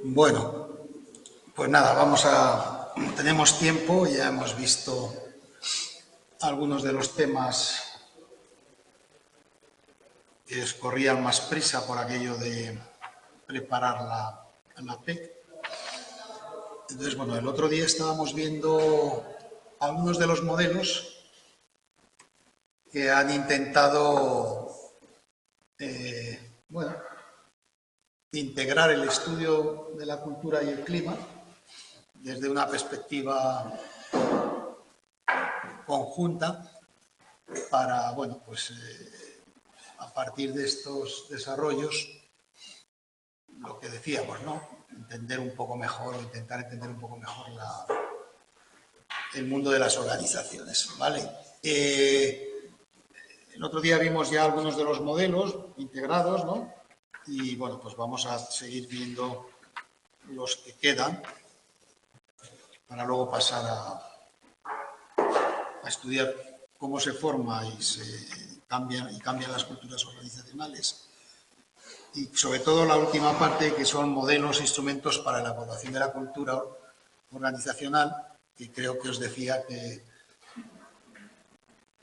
Bueno, pues nada, tenemos tiempo, ya hemos visto algunos de los temas que os corrían más prisa por aquello de preparar la PEC. Entonces, bueno, el otro día estábamos viendo algunos de los modelos que han intentado, bueno, integrar el estudio de la cultura y el clima desde una perspectiva conjunta para, bueno, pues a partir de estos desarrollos, lo que decíamos, ¿no? Entender un poco mejor o intentar entender un poco mejor el mundo de las organizaciones, ¿vale? El otro día vimos ya algunos de los modelos integrados, ¿no? Y, bueno, pues vamos a seguir viendo los que quedan para luego pasar a estudiar cómo se forma y cambian las culturas organizacionales. Y sobre todo la última parte, que son modelos e instrumentos para la evaluación de la cultura organizacional, que creo que os decía que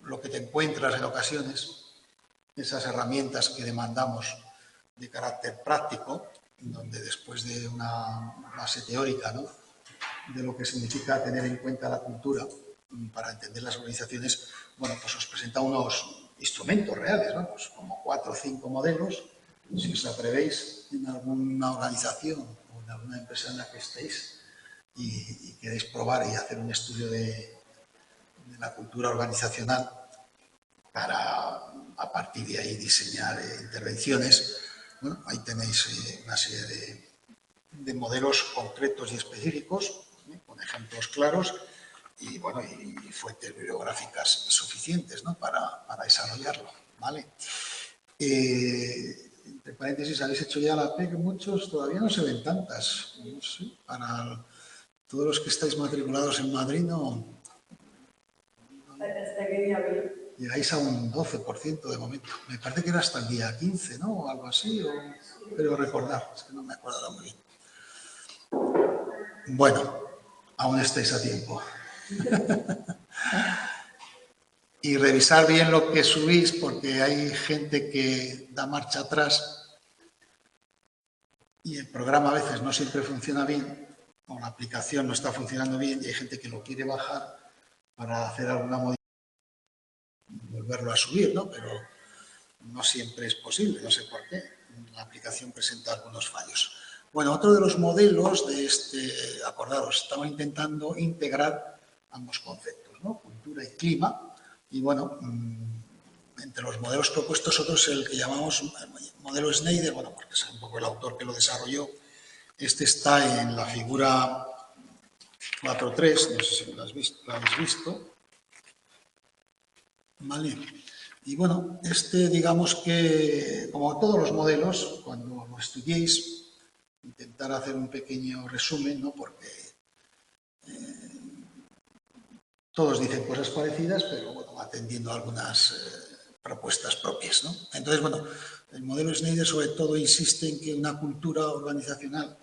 lo que te encuentras en ocasiones, esas herramientas que demandamos de carácter práctico, donde después de una base teórica, ¿no?, de lo que significa tener en cuenta la cultura para entender las organizaciones, bueno, pues os presenta unos instrumentos reales, ¿no? Pues como 4 o 5 modelos. Si os atrevéis en alguna organización o en alguna empresa en la que estéis y queréis probar y hacer un estudio de la cultura organizacional para a partir de ahí diseñar intervenciones, bueno, ahí tenéis una serie de modelos concretos y específicos, con ejemplos claros y, bueno, y fuentes bibliográficas suficientes, ¿no?, para desarrollarlo, ¿vale? Entre paréntesis, habéis hecho ya la PEC, muchos, todavía no se ven tantas, no sé, para todos los que estáis matriculados en Madrid, no. ¿Hasta qué día vi? Llegáis a un 12% de momento. Me parece que era hasta el día 15, ¿no? O algo así, pero recordar, es que no me acuerdo ahora muy bien. Bueno, aún estáis a tiempo. Y revisar bien lo que subís, porque hay gente que da marcha atrás y el programa a veces no siempre funciona bien, o la aplicación no está funcionando bien, y hay gente que lo quiere bajar para hacer alguna modificación y volverlo a subir, ¿no? Pero no siempre es posible, no sé por qué. La aplicación presenta algunos fallos. Bueno, otro de los modelos de este, acordaros, estamos intentando integrar ambos conceptos, ¿no?, cultura y clima. Y, bueno, entre los modelos propuestos, otro es el que llamamos modelo Schneider, bueno, porque es un poco el autor que lo desarrolló. Este está en la figura 4.3, no sé si lo habéis visto. ¿Vale? Y, bueno, este, digamos que, como todos los modelos, cuando lo estudiéis, intentar hacer un pequeño resumen, ¿no?, porque todos dicen cosas parecidas, pero, bueno, atendiendo a algunas propuestas propias, ¿no? Entonces, bueno, el modelo Schneider sobre todo insiste en que una cultura organizacional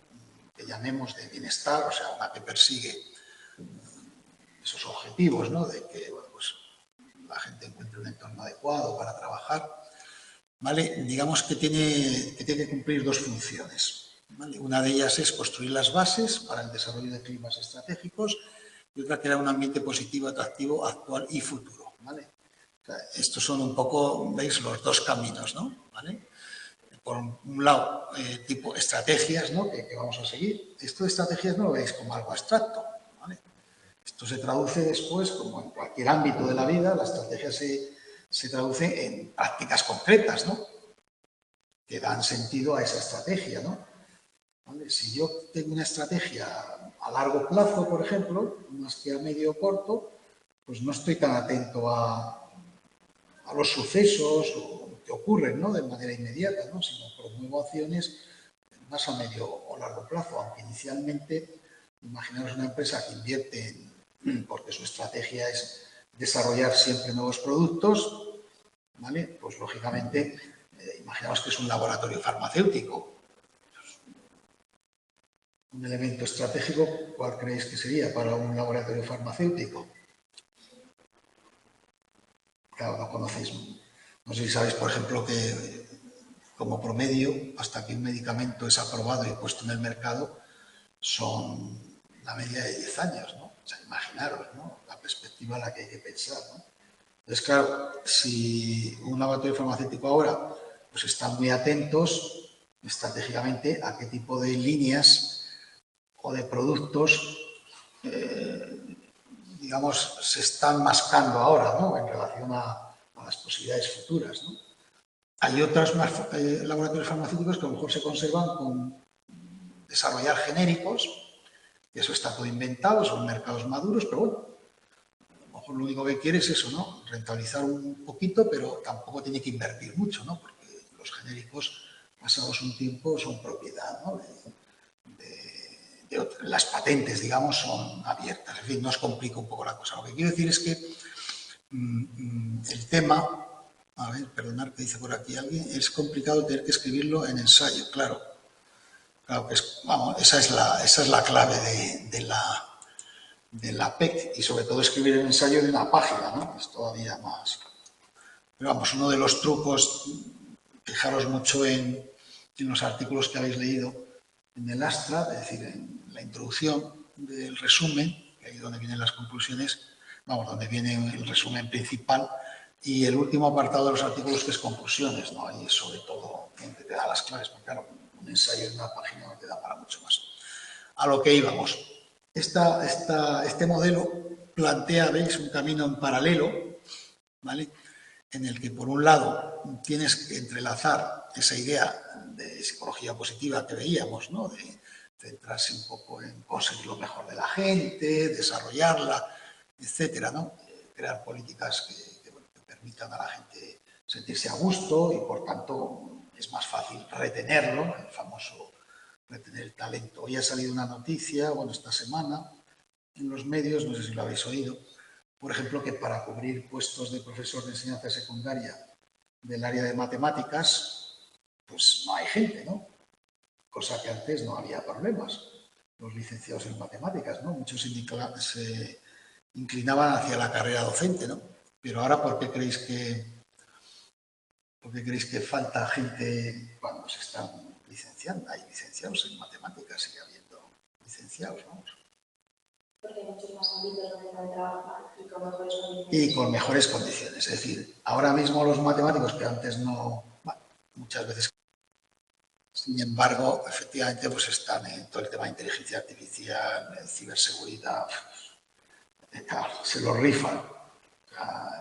que llamemos de bienestar, o sea, una que persigue esos objetivos, ¿no?, de que, bueno, pues la gente encuentre un entorno adecuado para trabajar, ¿vale? Digamos que tiene que cumplir dos funciones, ¿vale? Una de ellas es construir las bases para el desarrollo de climas estratégicos y otra crear un ambiente positivo, atractivo, actual y futuro, ¿vale? O sea, estos son un poco, veis, los dos caminos, ¿no? ¿Vale? Por un lado, tipo estrategias, ¿no?, que vamos a seguir. Esto de estrategias no lo veis como algo abstracto, ¿vale? Esto se traduce después, como en cualquier ámbito de la vida, la estrategia se traduce en prácticas concretas, ¿no?, que dan sentido a esa estrategia, ¿no? ¿Vale? Si yo tengo una estrategia a largo plazo, por ejemplo, más que a medio o corto, pues no estoy tan atento a los sucesos que ocurren, ¿no?, de manera inmediata, ¿no?, sino promuevo acciones más a medio o largo plazo, aunque inicialmente, imaginaos una empresa que invierte porque su estrategia es desarrollar siempre nuevos productos, ¿vale? Pues lógicamente, imaginaos que es un laboratorio farmacéutico. Un elemento estratégico, ¿cuál creéis que sería para un laboratorio farmacéutico? Claro, no conocéis. No sé si sabéis, por ejemplo, que como promedio, hasta que un medicamento es aprobado y puesto en el mercado, son la media de 10 años, ¿no? O sea, imaginaros, ¿no? La perspectiva en la que hay que pensar, ¿no? Entonces, claro, si un laboratorio farmacéutico ahora, pues están muy atentos estratégicamente a qué tipo de líneas o de productos, digamos, se están mascando ahora, ¿no? En relación a las posibilidades futuras, ¿no? Hay otros laboratorios farmacéuticos que a lo mejor se conservan con desarrollar genéricos, que eso está todo inventado, son mercados maduros, pero bueno, a lo mejor lo único que quiere es eso, ¿no? Rentabilizar un poquito, pero tampoco tiene que invertir mucho, ¿no? Porque los genéricos, pasados un tiempo, son propiedad, ¿no? Las patentes, digamos, son abiertas. En fin, no os complica un poco la cosa. Lo que quiero decir es que el tema, a ver, perdonad que dice por aquí alguien, es complicado tener que escribirlo en ensayo, claro. Claro que es, vamos, esa es la clave de la PEC y sobre todo escribir el ensayo de una página, ¿no? Es todavía más. Pero vamos, uno de los trucos, fijaros mucho en los artículos que habéis leído en el Astra, es decir, en la introducción del resumen, que ahí es donde vienen las conclusiones, vamos, donde viene el resumen principal, y el último apartado de los artículos que es conclusiones, ¿no? Ahí sobre todo donde te da las claves, porque claro, un ensayo en una página no te da para mucho más. A lo que íbamos. Este modelo plantea, veis, un camino en paralelo, ¿vale? En el que, por un lado, tienes que entrelazar esa idea de psicología positiva que veíamos, ¿no? De centrarse un poco en conseguir lo mejor de la gente, desarrollarla, etcétera, ¿no? Crear políticas que permitan a la gente sentirse a gusto y, por tanto, es más fácil retenerlo, el famoso retener el talento. Hoy ha salido una noticia, bueno, esta semana, en los medios, no sé si lo habéis oído, por ejemplo, que para cubrir puestos de profesor de enseñanza secundaria del área de matemáticas, pues no hay gente, ¿no? Cosa que antes no había problemas. Los licenciados en matemáticas, ¿no? Muchos se inclinaban hacia la carrera docente, ¿no? Pero ahora, ¿por qué creéis que falta gente cuando se están licenciando? Hay licenciados en matemáticas, sigue habiendo licenciados, vamos. Porque hay muchos más ámbitos donde pueden trabajar y con mejores condiciones. Y con mejores condiciones. Es decir, ahora mismo los matemáticos que antes no, bueno, muchas veces, sin embargo, efectivamente, pues están en todo el tema de inteligencia artificial, ciberseguridad, claro, se lo rifan.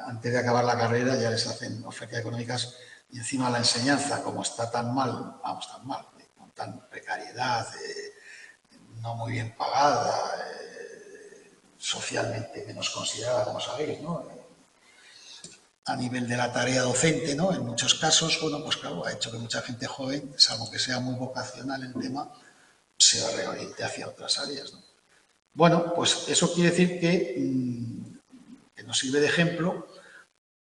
Antes de acabar la carrera ya les hacen ofertas económicas y encima la enseñanza, como está tan mal, vamos, tan mal, con tan precariedad, no muy bien pagada, socialmente menos considerada, como sabéis, ¿no? A nivel de la tarea docente, ¿no? En muchos casos, bueno, pues claro, ha hecho que mucha gente joven, salvo que sea muy vocacional el tema, se reoriente hacia otras áreas, ¿no? Bueno, pues eso quiere decir que nos sirve de ejemplo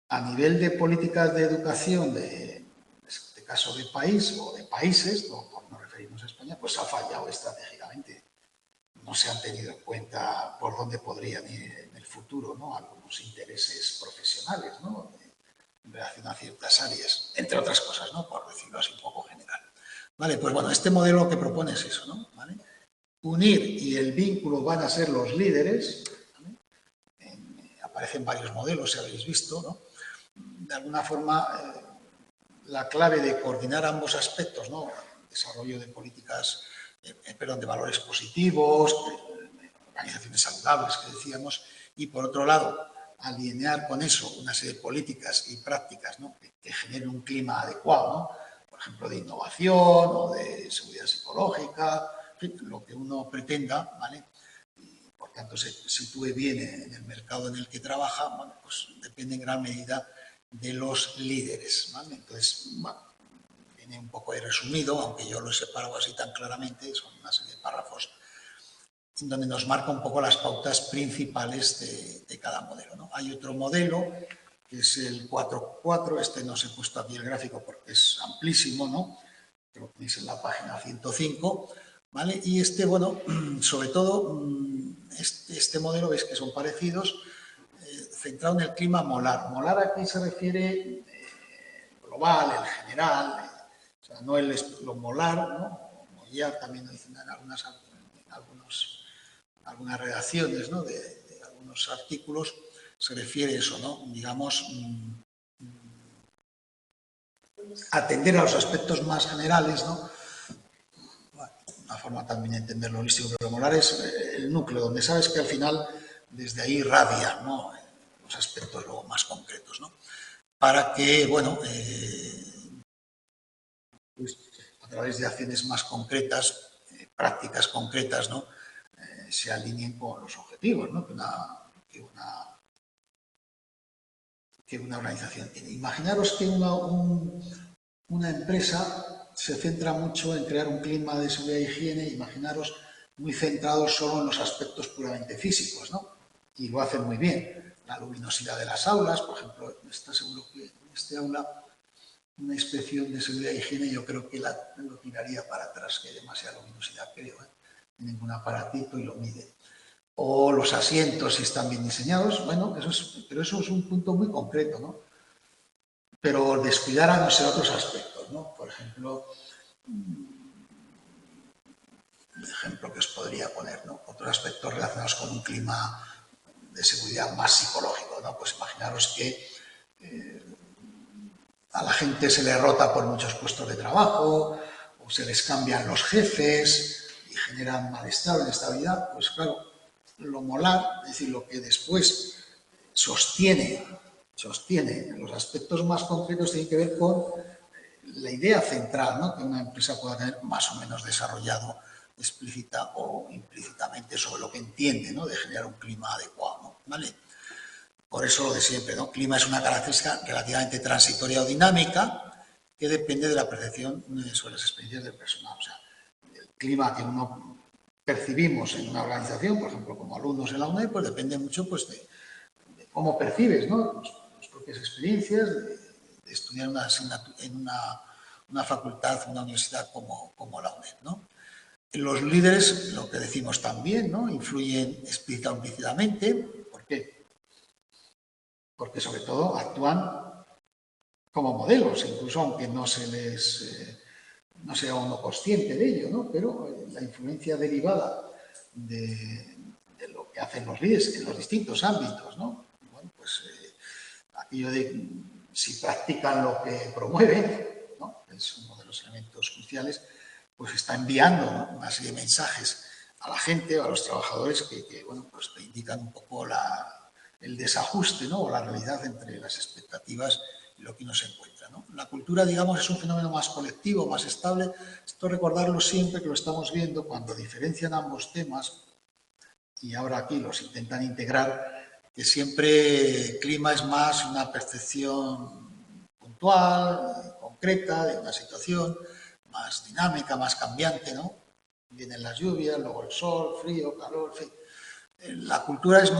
a nivel de políticas de educación, de este caso de país o de países, ¿no? Por no referirnos a España, pues ha fallado estratégicamente. No se han tenido en cuenta por dónde podrían ir en el futuro, ¿no? Algunos intereses profesionales, ¿no? En relación a ciertas áreas, entre otras cosas, ¿no? Por decirlo así un poco general. Vale, pues bueno, este modelo que propone es eso, ¿no? ¿Vale? Unir y el vínculo van a ser los líderes, ¿vale? Aparecen varios modelos, si habéis visto, ¿no? De alguna forma, la clave de coordinar ambos aspectos, ¿no? Desarrollo de políticas, perdón, de valores positivos, organizaciones saludables que decíamos, y por otro lado, alinear con eso una serie de políticas y prácticas, ¿no? que generen un clima adecuado, ¿no? Por ejemplo, de innovación o de seguridad psicológica, en fin, lo que uno pretenda, ¿vale? Y por tanto se sitúe bien en el mercado en el que trabaja, bueno, pues depende en gran medida de los líderes, ¿vale? Entonces, bueno, en viene un poco ahí resumido, aunque yo lo he separado así tan claramente, son una serie de párrafos donde nos marca un poco las pautas principales de cada modelo, ¿no? Hay otro modelo, que es el 4.4, este no os he puesto aquí el gráfico porque es amplísimo, ¿no? Que lo tenéis en la página 105, ¿vale? Y este, bueno, sobre todo, este modelo, veis que son parecidos, centrado en el clima molar. Molar aquí se refiere global, el general, o sea, no lo molar, ¿no? Mollar también lo dicen en algunas redacciones, ¿no? de algunos artículos, se refiere a eso, ¿no? Digamos, atender a los aspectos más generales, ¿no? Bueno, una forma también de entenderlo holístico, pero molar es el núcleo, donde sabes que al final desde ahí radia, ¿no? Los aspectos luego más concretos, ¿no? Para que, bueno, pues, a través de acciones más concretas, prácticas concretas, ¿no? Se alineen con los objetivos, ¿no? que una organización tiene. Imaginaros que una empresa se centra mucho en crear un clima de seguridad e higiene, imaginaros muy centrados solo en los aspectos puramente físicos, ¿no? Y lo hacen muy bien. La luminosidad de las aulas, por ejemplo, está seguro que en este aula una inspección de seguridad e higiene yo creo que lo tiraría para atrás, que hay demasiada luminosidad, creo, ¿eh? Tienen un aparatito y lo mide. O los asientos, si están bien diseñados, bueno, pero eso es un punto muy concreto, ¿no? Pero descuidar a no ser otros aspectos, ¿no? Por ejemplo, el ejemplo que os podría poner, ¿no? Otros aspectos relacionados con un clima de seguridad más psicológico, ¿no? Pues imaginaros que a la gente se le rota por muchos puestos de trabajo, o se les cambian los jefes y generan malestar o inestabilidad, pues claro, lo molar, es decir, lo que después sostiene los aspectos más concretos tiene que ver con la idea central, ¿no? Que una empresa pueda tener más o menos desarrollado explícita o implícitamente sobre lo que entiende, ¿no? De generar un clima adecuado, ¿vale? Por eso lo de siempre, ¿no? Clima es una característica relativamente transitoria o dinámica que depende de la percepción sobre las experiencias del personal. O sea, el clima que uno percibimos en una organización, por ejemplo, como alumnos en la UNED, pues depende mucho pues, de cómo percibes, ¿no? Las propias experiencias de estudiar en una facultad, una universidad como la UNED, ¿no? Los líderes, lo que decimos también, ¿no? Influyen explícita o implícitamente. ¿Por qué? Porque sobre todo actúan como modelos, incluso aunque no sea uno consciente de ello, ¿no? Pero la influencia derivada de lo que hacen los líderes en los distintos ámbitos, ¿no? Bueno, pues aquello de si practican lo que promueven, ¿no? Es uno de los elementos cruciales, pues está enviando, ¿no? Una serie de mensajes a la gente o a los trabajadores que bueno, pues te indican un poco el desajuste, ¿no? O la realidad entre las expectativas y lo que uno se encuentra, ¿no? La cultura, digamos, es un fenómeno más colectivo, más estable. Esto recordarlo siempre que lo estamos viendo cuando diferencian ambos temas y ahora aquí los intentan integrar, que siempre clima es más una percepción puntual, concreta de una situación, más dinámica, más cambiante, ¿no? Vienen las lluvias, luego el sol, frío, calor, en fin. La cultura es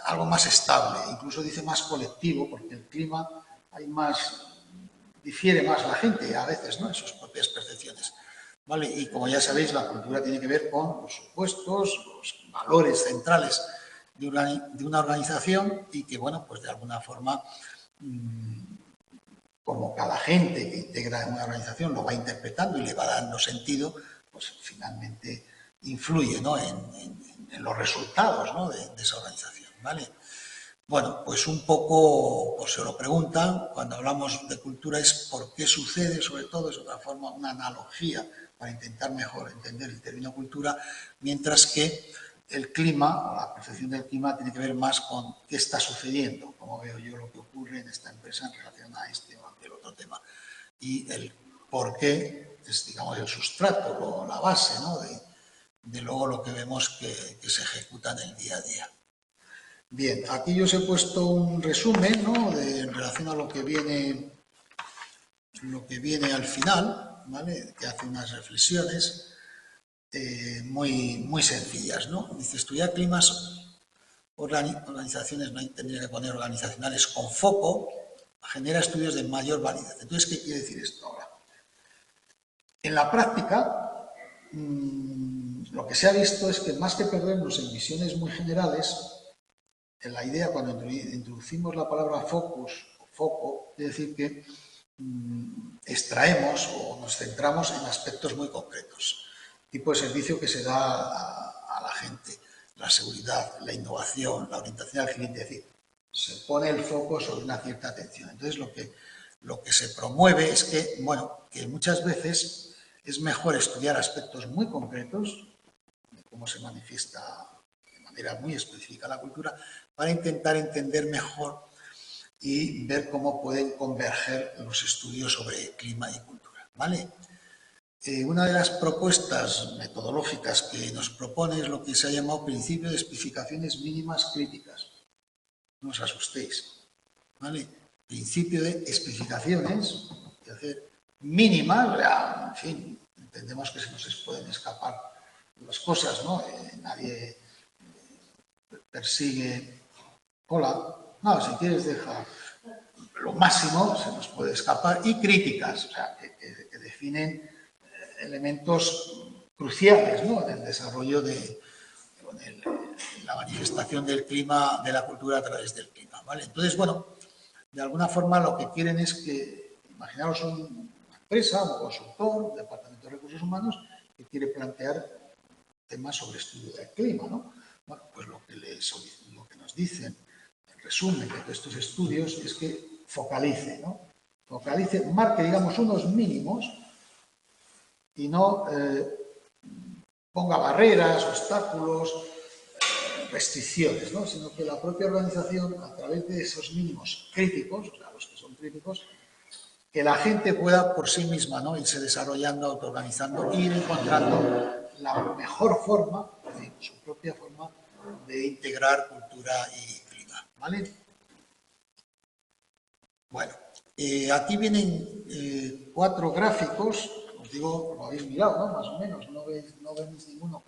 algo más estable, incluso dice más colectivo, porque el clima difiere más la gente a veces, ¿no? En sus propias percepciones, ¿vale? Y como ya sabéis, la cultura tiene que ver con los supuestos, los valores centrales de una organización y que, bueno, pues de alguna forma, como cada gente que integra en una organización lo va interpretando y le va dando sentido, pues finalmente influye, ¿no? en los resultados, ¿no? de esa organización, ¿vale? Bueno, pues un poco, por si os lo preguntan, cuando hablamos de cultura es por qué sucede, sobre todo, es otra forma, una analogía para intentar mejor entender el término cultura, mientras que el clima, o la percepción del clima, tiene que ver más con qué está sucediendo, como veo yo lo que ocurre en esta empresa en relación a este o aquel otro tema. Y el por qué es, digamos, el sustrato, la base, ¿no? de luego lo que vemos que se ejecuta en el día a día. Bien, aquí yo os he puesto un resumen, ¿no? En relación a lo que viene lo que viene al final, ¿vale? Que hace unas reflexiones muy sencillas, ¿no? Dice, estudiar climas, organizaciones, no tendría que poner organizacionales con foco, genera estudios de mayor validez. Entonces, ¿qué quiere decir esto ahora? En la práctica, lo que se ha visto es que más que perdernos en visiones muy generales, en la idea, cuando introducimos la palabra focus o foco, quiere decir que extraemos o nos centramos en aspectos muy concretos. Tipo de servicio que se da a la gente, la seguridad, la innovación, la orientación al cliente, es decir, se pone el foco sobre una cierta atención. Entonces, lo que se promueve es que, bueno, que muchas veces es mejor estudiar aspectos muy concretos, de cómo se manifiesta de manera muy específica la cultura, para intentar entender mejor y ver cómo pueden converger los estudios sobre clima y cultura, ¿vale? Una de las propuestas metodológicas que nos propone es lo que se ha llamado principio de especificaciones mínimas críticas. No os asustéis, ¿vale? Principio de especificaciones, es decir, mínimas, en fin, entendemos que se nos pueden escapar las cosas, ¿no? Nadie persigue, hola, no, si quieres deja lo máximo, se nos puede escapar, y críticas, o sea, que definen elementos cruciales, ¿no? En el desarrollo de la manifestación del clima, de la cultura a través del clima, ¿vale? Entonces, bueno, de alguna forma lo que quieren es que, imaginaros una empresa, un consultor, un departamento de recursos humanos, que quiere plantear temas sobre estudio del clima, ¿no? Bueno, pues lo que nos dicen, en resumen, de estos estudios es que focalice, ¿no? Focalice, marque, digamos, unos mínimos y no ponga barreras, obstáculos, restricciones, ¿no? Sino que la propia organización, a través de esos mínimos críticos, o sea, los que son críticos, que la gente pueda por sí misma, ¿no? Irse desarrollando, autoorganizando, ir encontrando la mejor forma, es decir, su propia forma de integrar cultura y clima, ¿vale? Bueno, aquí vienen 4 gráficos, os digo, lo habéis mirado, ¿no? Más o menos, no veis ninguno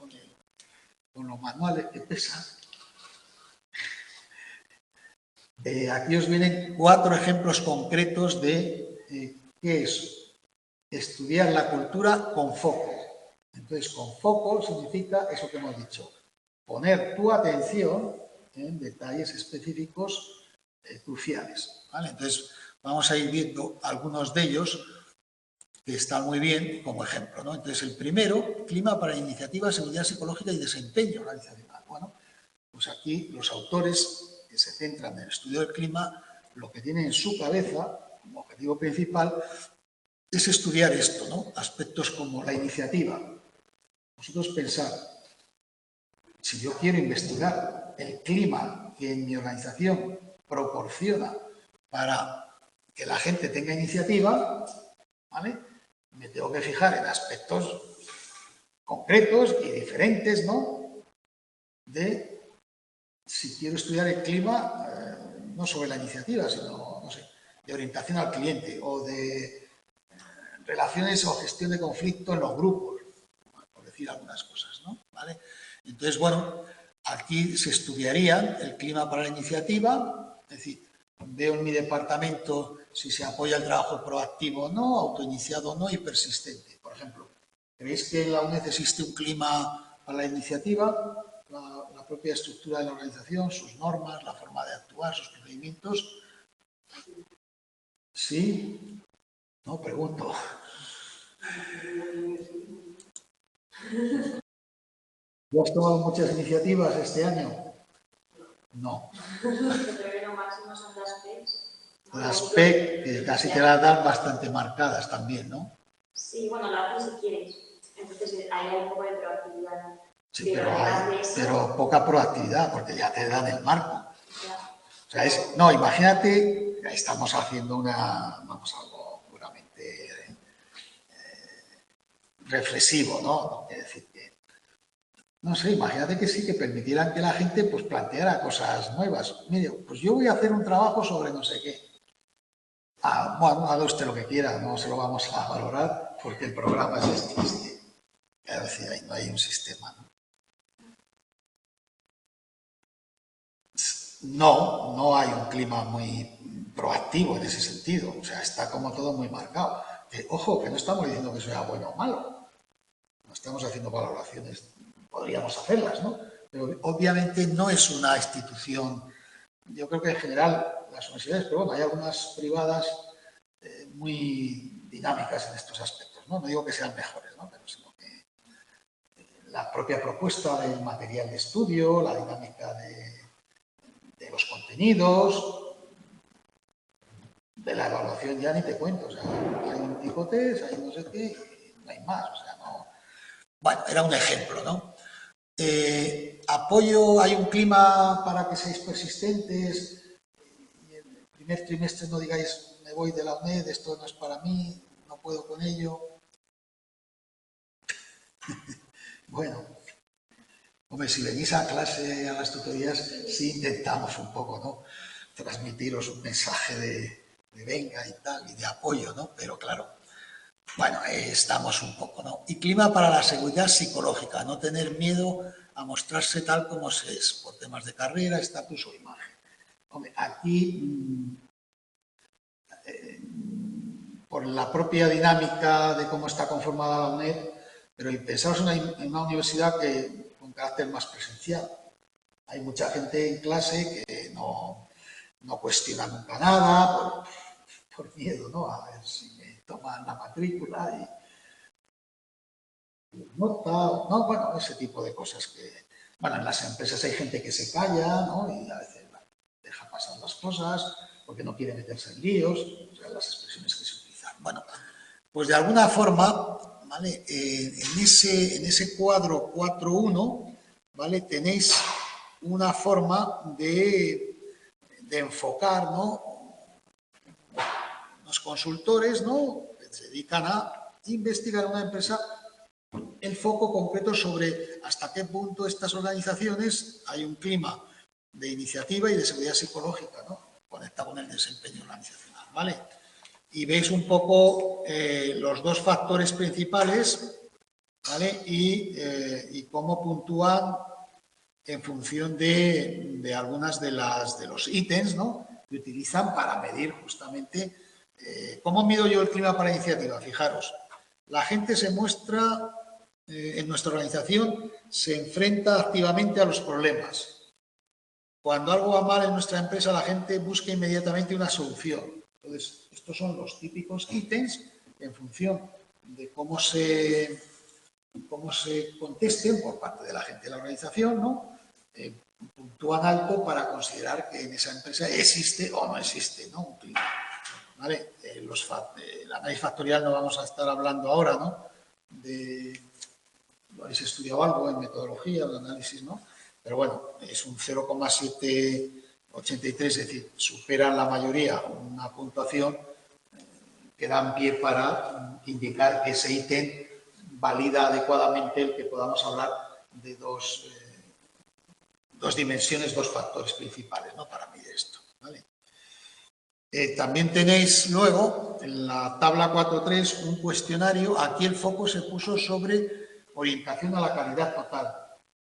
con los manuales que pesan. Aquí os vienen 4 ejemplos concretos de qué es estudiar la cultura con foco. Entonces, con foco significa eso que hemos dicho, poner tu atención en detalles específicos cruciales, ¿vale? Entonces, vamos a ir viendo algunos de ellos que están muy bien como ejemplo, ¿no? Entonces, el primero, clima para iniciativa, seguridad psicológica y desempeño organizacional. Bueno, pues aquí los autores que se centran en el estudio del clima, lo que tienen en su cabeza como objetivo principal es estudiar esto, ¿no? Aspectos como la iniciativa. Vosotros pensad, si yo quiero investigar el clima que en mi organización proporciona para que la gente tenga iniciativa, ¿vale? Me tengo que fijar en aspectos concretos y diferentes, ¿no? De si quiero estudiar el clima, no sobre la iniciativa, sino, no sé, de orientación al cliente o de relaciones o gestión de conflicto en los grupos, por decir algunas cosas, ¿no? ¿Vale? Entonces, bueno, aquí se estudiaría el clima para la iniciativa, es decir, veo en mi departamento si se apoya el trabajo proactivo o no, autoiniciado o no y persistente. Por ejemplo, ¿creéis que en la UNED existe un clima para la iniciativa? La propia estructura de la organización, sus normas, la forma de actuar, sus procedimientos. ¿Sí? No, pregunto. ¿Ya has tomado muchas iniciativas este año? No. Las PEC, que casi te las dan bastante marcadas también, ¿no? Sí, bueno, la haces si quieres. Entonces ahí hay un poco de proactividad. Sí, pero poca proactividad, porque ya te dan el marco. O sea, no, imagínate, estamos haciendo algo puramente reflexivo, ¿no? Quiere decir que, no sé, imagínate que sí, que permitieran que la gente pues planteara cosas nuevas. Mire, pues yo voy a hacer un trabajo sobre no sé qué. Bueno, haga usted lo que quiera, no se lo vamos a valorar porque el programa es este. Claro, es decir, ahí no hay un sistema, ¿no? No hay un clima muy proactivo en ese sentido. O sea, está como todo muy marcado. Ojo, que no estamos diciendo que sea bueno o malo. No estamos haciendo valoraciones. Podríamos hacerlas, ¿no? Pero obviamente no es una institución. Yo creo que en general las universidades, pero bueno, hay algunas privadas muy dinámicas en estos aspectos, ¿no? No digo que sean mejores, ¿no? Pero sino que la propia propuesta del material de estudio, la dinámica de los contenidos, de la evaluación ya ni te cuento. O sea, hay un tipo test, hay no sé qué, y no hay más. O sea, no. Bueno, era un ejemplo, ¿no? Apoyo, hay un clima para que seáis persistentes y en el primer trimestre no digáis me voy de la UNED, esto no es para mí, no puedo con ello. Bueno, hombre, si venís a clase, a las tutorías, sí intentamos un poco, ¿no? Transmitiros un mensaje de venga y tal, y de apoyo, ¿no? Pero claro, bueno, estamos un poco, ¿no? Y clima para la seguridad psicológica, no tener miedo a mostrarse tal como se es, por temas de carrera, estatus o imagen. Hombre, aquí, por la propia dinámica de cómo está conformada la UNED, pero pensaos en una universidad con carácter más presencial. Hay mucha gente en clase que no cuestiona nunca nada por miedo, ¿no? A ver si me toman la matrícula y nota, ¿no? Bueno, ese tipo de cosas que... Bueno, en las empresas hay gente que se calla, ¿no? Y a veces bueno, deja pasar las cosas porque no quiere meterse en líos, o sea, las expresiones que se utilizan. Bueno, pues de alguna forma, ¿vale? En ese cuadro 4.1, ¿vale? Tenéis una forma de enfocar, ¿no? Los consultores, ¿no? Que se dedican a investigar una empresa el foco concreto sobre hasta qué punto estas organizaciones hay un clima de iniciativa y de seguridad psicológica, ¿no? Conectado con el desempeño organizacional, ¿vale? Y veis un poco los dos factores principales, ¿vale? Y cómo puntúan en función de algunas de los ítems, ¿no? Que utilizan para medir justamente cómo mido yo el clima para iniciativa. Fijaros, la gente se muestra en nuestra organización, se enfrenta activamente a los problemas. Cuando algo va mal en nuestra empresa, la gente busca inmediatamente una solución. Entonces, estos son los típicos ítems en función de cómo se contesten por parte de la gente de la organización, ¿no? Puntúan alto para considerar que en esa empresa existe o no existe, ¿no? Un clima, ¿vale? El análisis factorial no vamos a estar hablando ahora, ¿no? Lo habéis estudiado algo en metodología, el análisis, ¿no? Pero bueno, es un 0,783, es decir, superan la mayoría una puntuación que dan pie para indicar que ese ítem valida adecuadamente el que podamos hablar de dos dimensiones, dos factores principales, ¿no? Para medir esto, ¿vale? También tenéis luego en la tabla 4.3 un cuestionario. Aquí el foco se puso sobre orientación a la calidad total.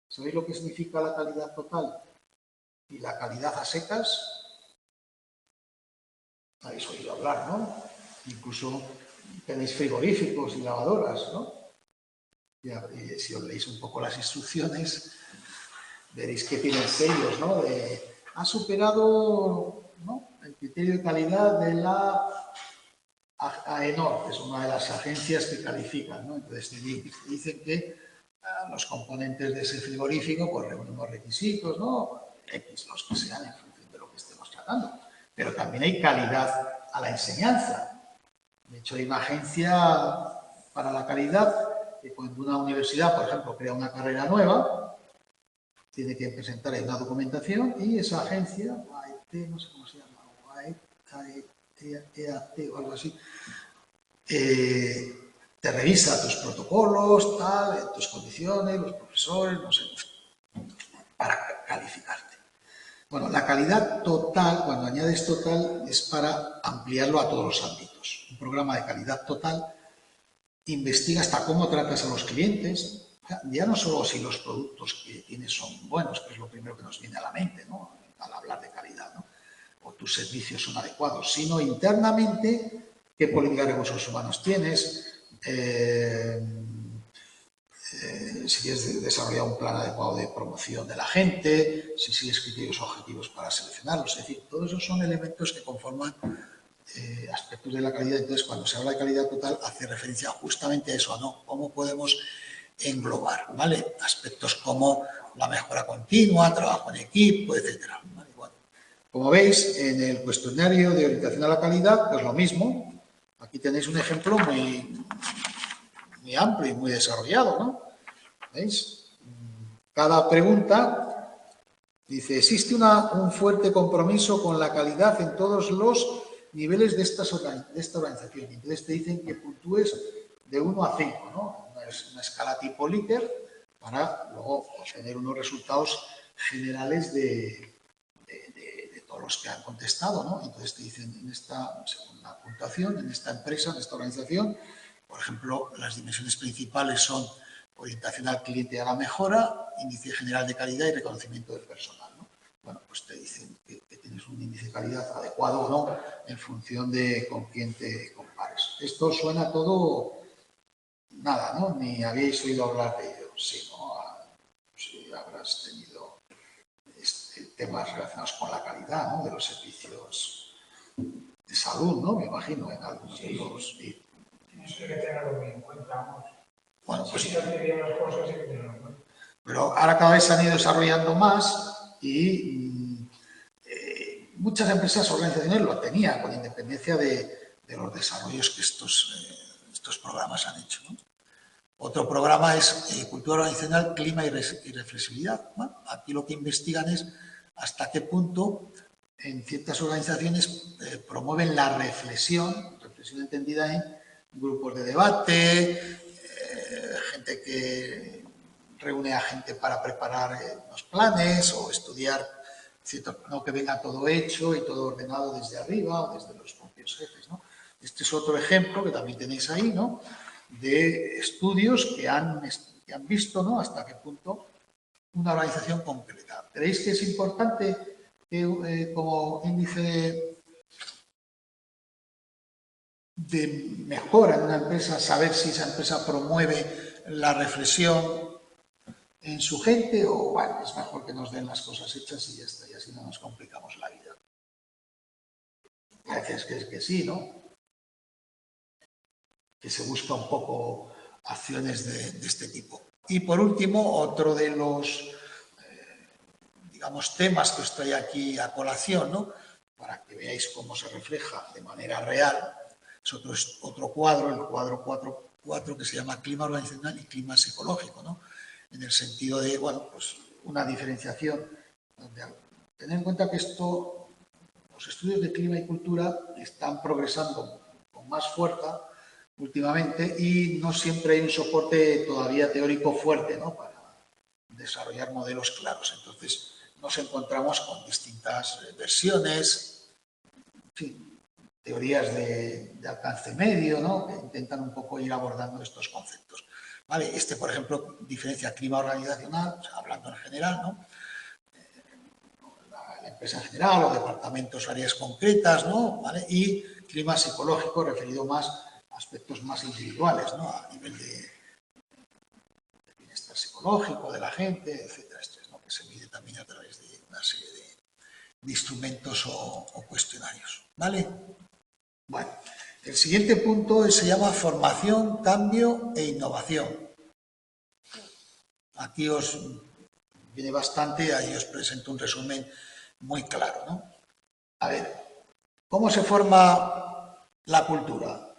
¿Sabéis lo que significa la calidad total? Y la calidad a secas. Habéis oído hablar, ¿no? Incluso tenéis frigoríficos y lavadoras, ¿no? Y si os leéis un poco las instrucciones, veréis que tienen sellos, ¿no? Ha superado, ¿no?, el criterio de calidad de la AENOR, que es una de las agencias que califican, ¿no? Entonces dicen que los componentes de ese frigorífico pues reúnen unos requisitos, ¿no? X, los que sean en función de lo que estemos tratando. Pero también hay calidad a la enseñanza. De hecho, hay una agencia para la calidad que cuando una universidad, por ejemplo, crea una carrera nueva, tiene que presentar una documentación y esa agencia, AET, no sé cómo se llama, EAT o algo así, te revisa tus protocolos, tus condiciones, los profesores, no sé, para calificarte. Bueno, la calidad total, cuando añades total, es para ampliarlo a todos los ámbitos. Un programa de calidad total investiga hasta cómo tratas a los clientes, ya no solo si los productos que tienes son buenos, que es lo primero que nos viene a la mente, ¿no?, al hablar de calidad, ¿no?, o tus servicios son adecuados, sino internamente qué política de recursos humanos tienes, si tienes desarrollado un plan adecuado de promoción de la gente, si sigues criterios objetivos para seleccionarlos, es decir, todos esos son elementos que conforman aspectos de la calidad. Entonces, cuando se habla de calidad total, hace referencia justamente a eso, ¿no? Cómo podemos englobar, ¿vale? Aspectos como la mejora continua, trabajo en equipo, etcétera. ¿Vale? Bueno, como veis, en el cuestionario de orientación a la calidad, pues lo mismo. Aquí tenéis un ejemplo muy amplio y muy desarrollado, ¿no? ¿Veis? Cada pregunta dice, existe un fuerte compromiso con la calidad en todos los niveles de esta organización. Entonces te dicen que puntúes de 1 a 5, ¿no? Una escala tipo Likert para luego obtener unos resultados generales de todos los que han contestado, ¿no? Entonces te dicen, según la puntuación, en esta empresa, en esta organización, por ejemplo, las dimensiones principales son orientación al cliente y a la mejora, índice general de calidad y reconocimiento del personal, ¿no? Bueno, pues te dicen que tienes un índice de calidad adecuado o no en función de con quién te compares. Esto suena todo nada, ¿no? Ni habéis oído hablar de ello. Sí, ¿no? Sí, habrás tenido temas relacionados con la calidad, ¿no?, de los servicios de salud, ¿no? Me imagino, en algunos de los... No sé que tenerlo muy en cuenta. Bueno, pues... Sí, las cosas y que tenerlo en cuenta. Pero ahora cada vez se han ido desarrollando más y muchas empresas o organizaciones lo tenían, con independencia de los desarrollos que estos programas han hecho, ¿no? Otro programa es Cultura Organizacional, Clima y Reflexibilidad. Bueno, aquí lo que investigan es hasta qué punto en ciertas organizaciones promueven la reflexión entendida en grupos de debate, gente que reúne a gente para preparar los planes o estudiar, no que venga todo hecho y todo ordenado desde arriba o desde los propios jefes, ¿no? Este es otro ejemplo que también tenéis ahí, ¿no?, de estudios que han visto, ¿no?, hasta qué punto una organización concreta. ¿Creéis que es importante como índice de mejora en una empresa saber si esa empresa promueve la reflexión en su gente o, bueno, es mejor que nos den las cosas hechas y ya está, y así no nos complicamos la vida? Gracias, que sí, ¿no? Que se busca un poco acciones de este tipo. Y por último, otro de los, digamos, temas que os trae aquí a colación, ¿no?, para que veáis cómo se refleja de manera real, es otro cuadro, el cuadro 4, que se llama Clima Organizacional y Clima Psicológico, ¿no?, en el sentido de, bueno, pues una diferenciación. Tener en cuenta que los estudios de clima y cultura están progresando con más fuerza últimamente y no siempre hay un soporte todavía teórico fuerte, ¿no?, para desarrollar modelos claros. Entonces nos encontramos con distintas versiones, en fin, teorías de alcance medio, ¿no?, que intentan un poco ir abordando estos conceptos. ¿Vale? Por ejemplo, diferencia clima organizacional, o sea, hablando en general, ¿no?, la empresa en general o departamentos, áreas concretas, ¿no?, ¿vale?, y clima psicológico referido más a aspectos más individuales, ¿no?, a nivel de bienestar psicológico de la gente, etcétera, ¿no?, que se mide también a través de una serie de instrumentos o cuestionarios. ¿Vale? Bueno, el siguiente punto se llama formación, cambio e innovación. Aquí os viene bastante, ahí os presento un resumen muy claro, ¿no? A ver, ¿cómo se forma la cultura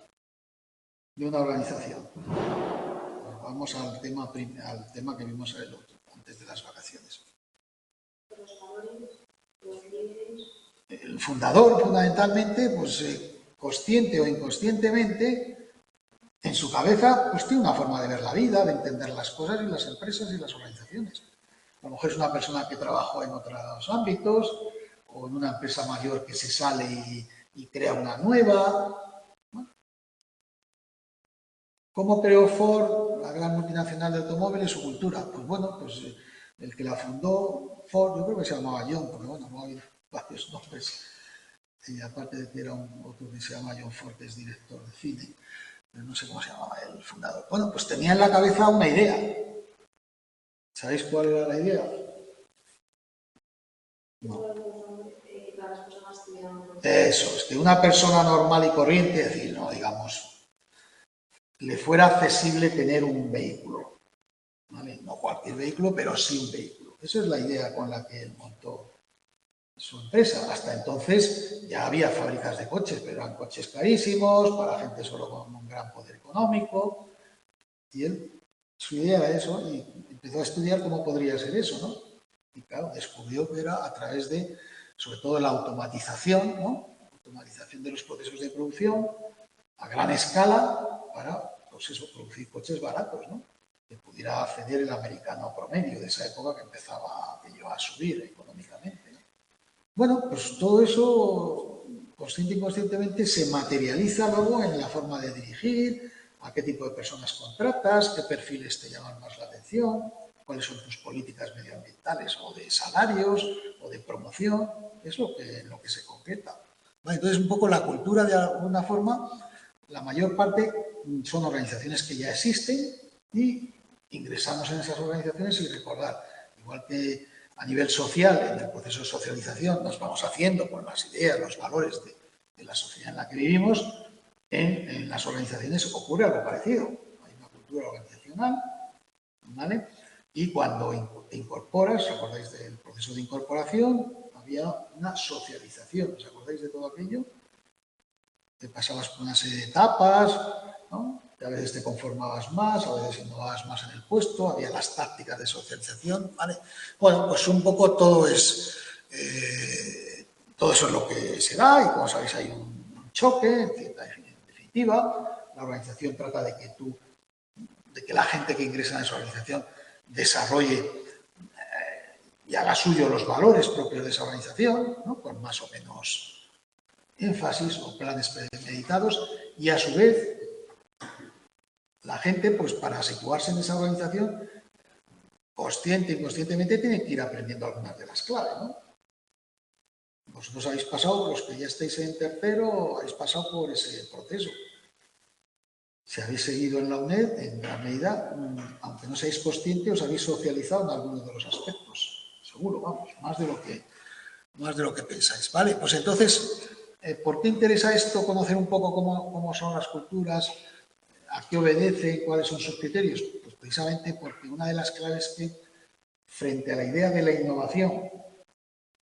de una organización? Vamos al tema que vimos antes de las vacaciones. El fundador, fundamentalmente, pues consciente o inconscientemente, en su cabeza, pues tiene una forma de ver la vida, de entender las cosas y las empresas y las organizaciones. a lo mejor es una persona que trabajó en otros ámbitos o en una empresa mayor que se sale y crea una nueva. Bueno. ¿Cómo creó Ford, la gran multinacional de automóviles, su cultura? Pues bueno, pues el que la fundó, Ford, yo creo que se llamaba John, porque bueno, no hay varios nombres. Y aparte de que era otro que se llama John Ford, que es director de cine, pero no sé cómo se llamaba el fundador. Bueno, pues tenía en la cabeza una idea. ¿Sabéis cuál era la idea? No. Eso, es que una persona normal y corriente, es decir, no digamos, le fuera accesible tener un vehículo. ¿Vale? No cualquier vehículo, pero sí un vehículo. Esa es la idea con la que él montó su empresa. Hasta entonces ya había fábricas de coches, pero eran coches carísimos, para gente solo con un gran poder económico. Y él, su idea era eso, y empezó a estudiar cómo podría ser eso, ¿no? Y claro, descubrió que era a través de, sobre todo, la automatización, ¿no? Automatización de los procesos de producción a gran escala para, pues eso, producir coches baratos, ¿no? Que pudiera acceder el americano promedio de esa época que empezaba a subir económicamente, ¿no? Bueno, pues todo eso, consciente e inconscientemente, se materializa luego en la forma de dirigir, a qué tipo de personas contratas, qué perfiles te llaman más la atención, cuáles son tus políticas medioambientales o de salarios o de promoción, es lo que se concreta. Bueno, entonces, un poco la cultura, de alguna forma, la mayor parte son organizaciones que ya existen y ingresamos en esas organizaciones y recordar, igual que a nivel social, en el proceso de socialización, nos vamos haciendo con las ideas, los valores de la sociedad en la que vivimos, en las organizaciones ocurre algo parecido. Hay una cultura organizacional, ¿vale? Y cuando te incorporas, ¿os acordáis del proceso de incorporación? Había una socialización, ¿os acordáis de todo aquello? Te pasabas por una serie de etapas, ¿no? A veces te conformabas más, a veces innovabas más en el puesto, había las tácticas de socialización, ¿vale? Bueno, pues un poco todo eso es lo que se da y como sabéis hay un choque, en definitiva, la organización trata de que la gente que ingresa en esa organización desarrolle y haga suyo los valores propios de esa organización, ¿no? Con más o menos énfasis o planes premeditados y a su vez la gente, pues para situarse en esa organización, consciente e inconscientemente tiene que ir aprendiendo algunas de las claves, ¿no? Vosotros habéis pasado, los que ya estáis en tercero, habéis pasado por ese proceso. Si habéis seguido en la UNED, en gran medida, aunque no seáis conscientes, os habéis socializado en algunos de los aspectos. Seguro, vamos, más de lo que pensáis, ¿vale? Pues entonces, ¿por qué interesa esto? Conocer un poco cómo son las culturas, a qué obedecen, cuáles son sus criterios. Pues precisamente porque una de las claves que, frente a la idea de la innovación,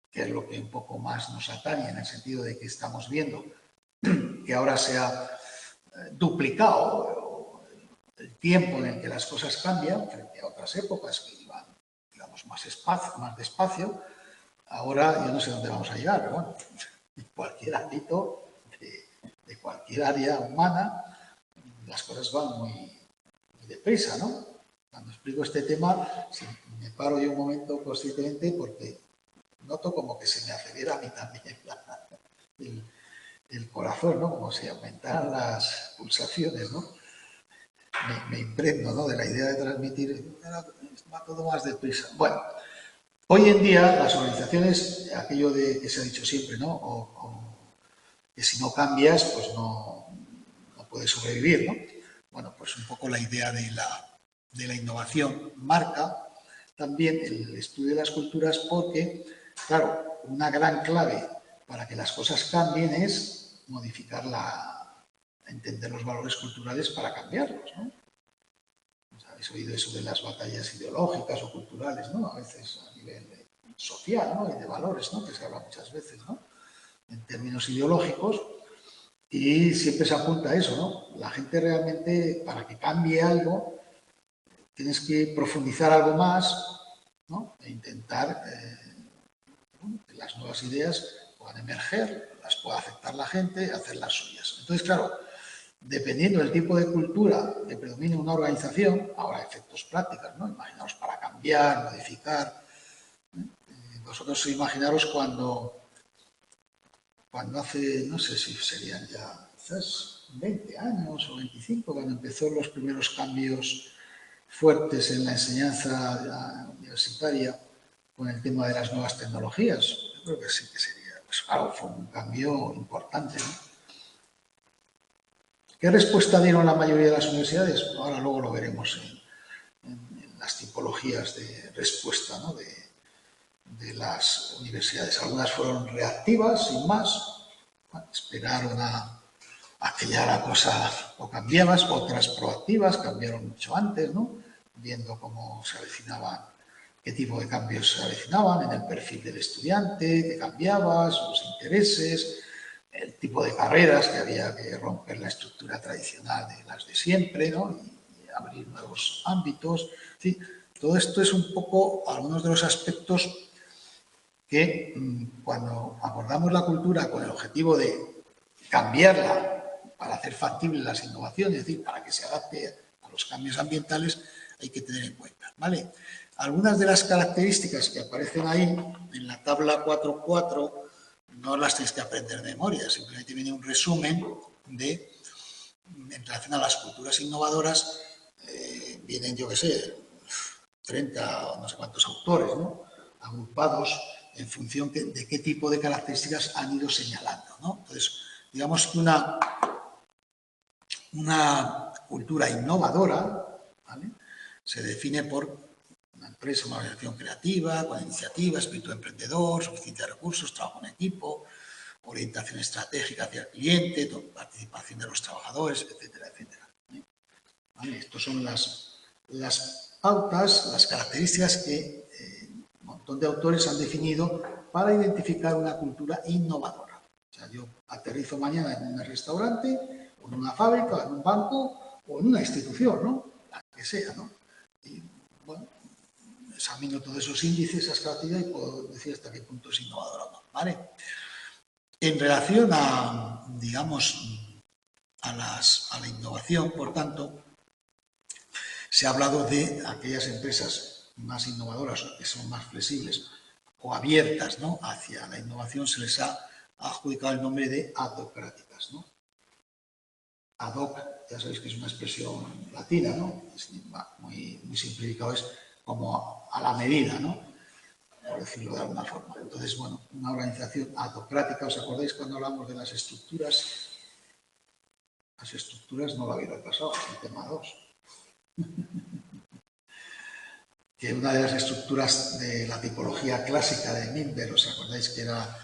que es lo que un poco más nos atañe en el sentido de que estamos viendo que ahora se ha duplicado el tiempo en el que las cosas cambian frente a otras épocas que iban, digamos, más despacio. Ahora yo no sé dónde vamos a llegar, pero bueno, en cualquier ámbito de cualquier área humana las cosas van muy deprisa, ¿no? Cuando explico este tema, me paro yo un momento conscientemente porque noto como que se me acelera a mí también el corazón, ¿no? Como si aumentaran las pulsaciones, ¿no? Me impregno, ¿no? De la idea de transmitir, va todo más deprisa. Bueno, hoy en día las organizaciones, aquello de que se ha dicho siempre, ¿no? O que si no cambias, pues no puedes sobrevivir, ¿no? Bueno, pues un poco la idea de la innovación marca también el estudio de las culturas porque, claro, una gran clave para que las cosas cambien es modificar entender los valores culturales para cambiarlos, ¿no? Habéis oído eso de las batallas ideológicas o culturales, ¿no? A veces a nivel social, ¿no? Y de valores, ¿no? Que se habla muchas veces, ¿no? En términos ideológicos. Y siempre se apunta a eso, ¿no? La gente realmente, para que cambie algo, tienes que profundizar algo más, ¿no? E intentar que las nuevas ideas puedan emerger, las pueda aceptar la gente, hacerlas suyas. Entonces, claro, dependiendo del tipo de cultura que predomine una organización, ahora efectos prácticos, ¿no? Imaginaos para cambiar cambiar, modificar. Vosotros imaginaros cuando hace, no sé si serían ya quizás 20 años o 25, cuando empezó los primeros cambios fuertes en la enseñanza universitaria con el tema de las nuevas tecnologías. Yo creo que sí que sería, pues claro, fue un cambio importante, ¿no? ¿Qué respuesta dieron la mayoría de las universidades? Ahora luego lo veremos en las tipologías de respuesta, ¿no?, de las universidades. Algunas fueron reactivas, sin más, esperaron a que ya la cosa o cambiabas, otras proactivas, cambiaron mucho antes, ¿no?, viendo cómo se avecinaban, qué tipo de cambios se avecinaban en el perfil del estudiante, qué cambiabas, los intereses, el tipo de carreras que había que romper la estructura tradicional de las de siempre, ¿no?, y abrir nuevos ámbitos. ¿Sí? Todo esto es un poco algunos de los aspectos que cuando abordamos la cultura con el objetivo de cambiarla para hacer factibles las innovaciones, es decir, para que se adapte a los cambios ambientales, hay que tener en cuenta, ¿vale? Algunas de las características que aparecen ahí en la tabla 4.4 no las tenéis que aprender de memoria, simplemente viene un resumen en relación a las culturas innovadoras, vienen, yo qué sé, 30 o no sé cuántos autores, ¿no?, agrupados en función de qué tipo de características han ido señalando, ¿no? Entonces, digamos que una cultura innovadora, ¿vale?, se define por una empresa, una organización creativa, con iniciativa, espíritu emprendedor, suficiencia de recursos, trabajo en equipo, orientación estratégica hacia el cliente, participación de los trabajadores, etcétera, etcétera. ¿Vale? Estas son las pautas, las características que un montón de autores han definido para identificar una cultura innovadora. O sea, yo aterrizo mañana en un restaurante, o en una fábrica, o en un banco, o en una institución, ¿no?, la que sea, ¿no? Y, bueno, examino todos esos índices, esas características, y puedo decir hasta qué punto es innovadora o no, ¿vale? En relación a, digamos, a la innovación, por tanto, se ha hablado de aquellas empresas más innovadoras, que son más flexibles o abiertas, ¿no?, hacia la innovación, se les ha adjudicado el nombre de adocráticas, ¿no? Ad hoc, ya sabéis que es una expresión latina, ¿no?, muy, muy simplificado, es como a la medida, ¿no?, por decirlo de alguna forma. Entonces, bueno, una organización adocrática, ¿os acordáis cuando hablamos de las estructuras? Las estructuras no lo habéis repasado, el tema 2. Que una de las estructuras de la tipología clásica de Milberg, ¿os acordáis que era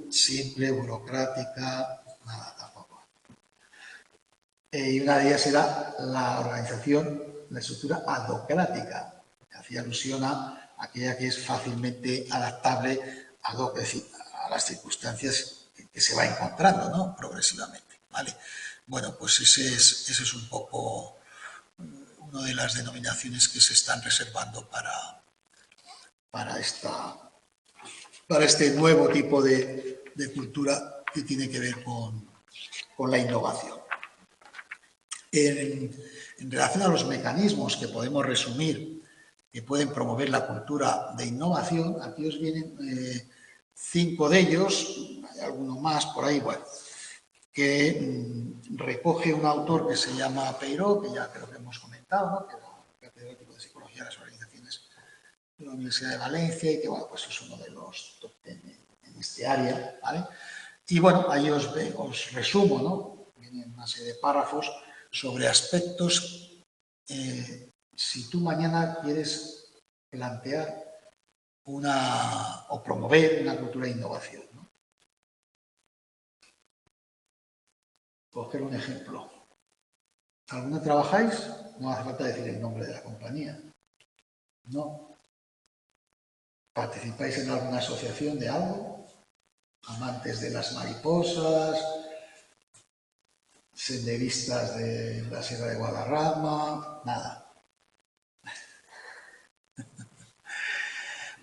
simple, burocrática? Nada, tampoco. Y una de ellas era la organización, la estructura adocrática, que hacía alusión a aquella que es fácilmente adaptable ad hoc, es decir, a las circunstancias que se va encontrando, ¿no?, progresivamente, ¿vale? Bueno, pues ese es un poco una de las denominaciones que se están reservando para este nuevo tipo de cultura que tiene que ver con la innovación. En relación a los mecanismos que podemos resumir que pueden promover la cultura de innovación, aquí os vienen 5 de ellos, hay alguno más por ahí, bueno, que recoge un autor que se llama Peiró, que ya creo que hemos comentado, ¿no?, que era catedrático de Psicología de las Organizaciones de la Universidad de Valencia y que, bueno, pues es uno de los top 10 en este área, ¿vale? Y, bueno, ahí os resumo, ¿no?, vienen una serie de párrafos sobre aspectos, si tú mañana quieres plantear o promover una cultura de innovación, ¿no? Coger un ejemplo. ¿Alguna trabajáis? No hace falta decir el nombre de la compañía. ¿No? ¿Participáis en alguna asociación de algo? Amantes de las mariposas, senderistas de la Sierra de Guadarrama, nada.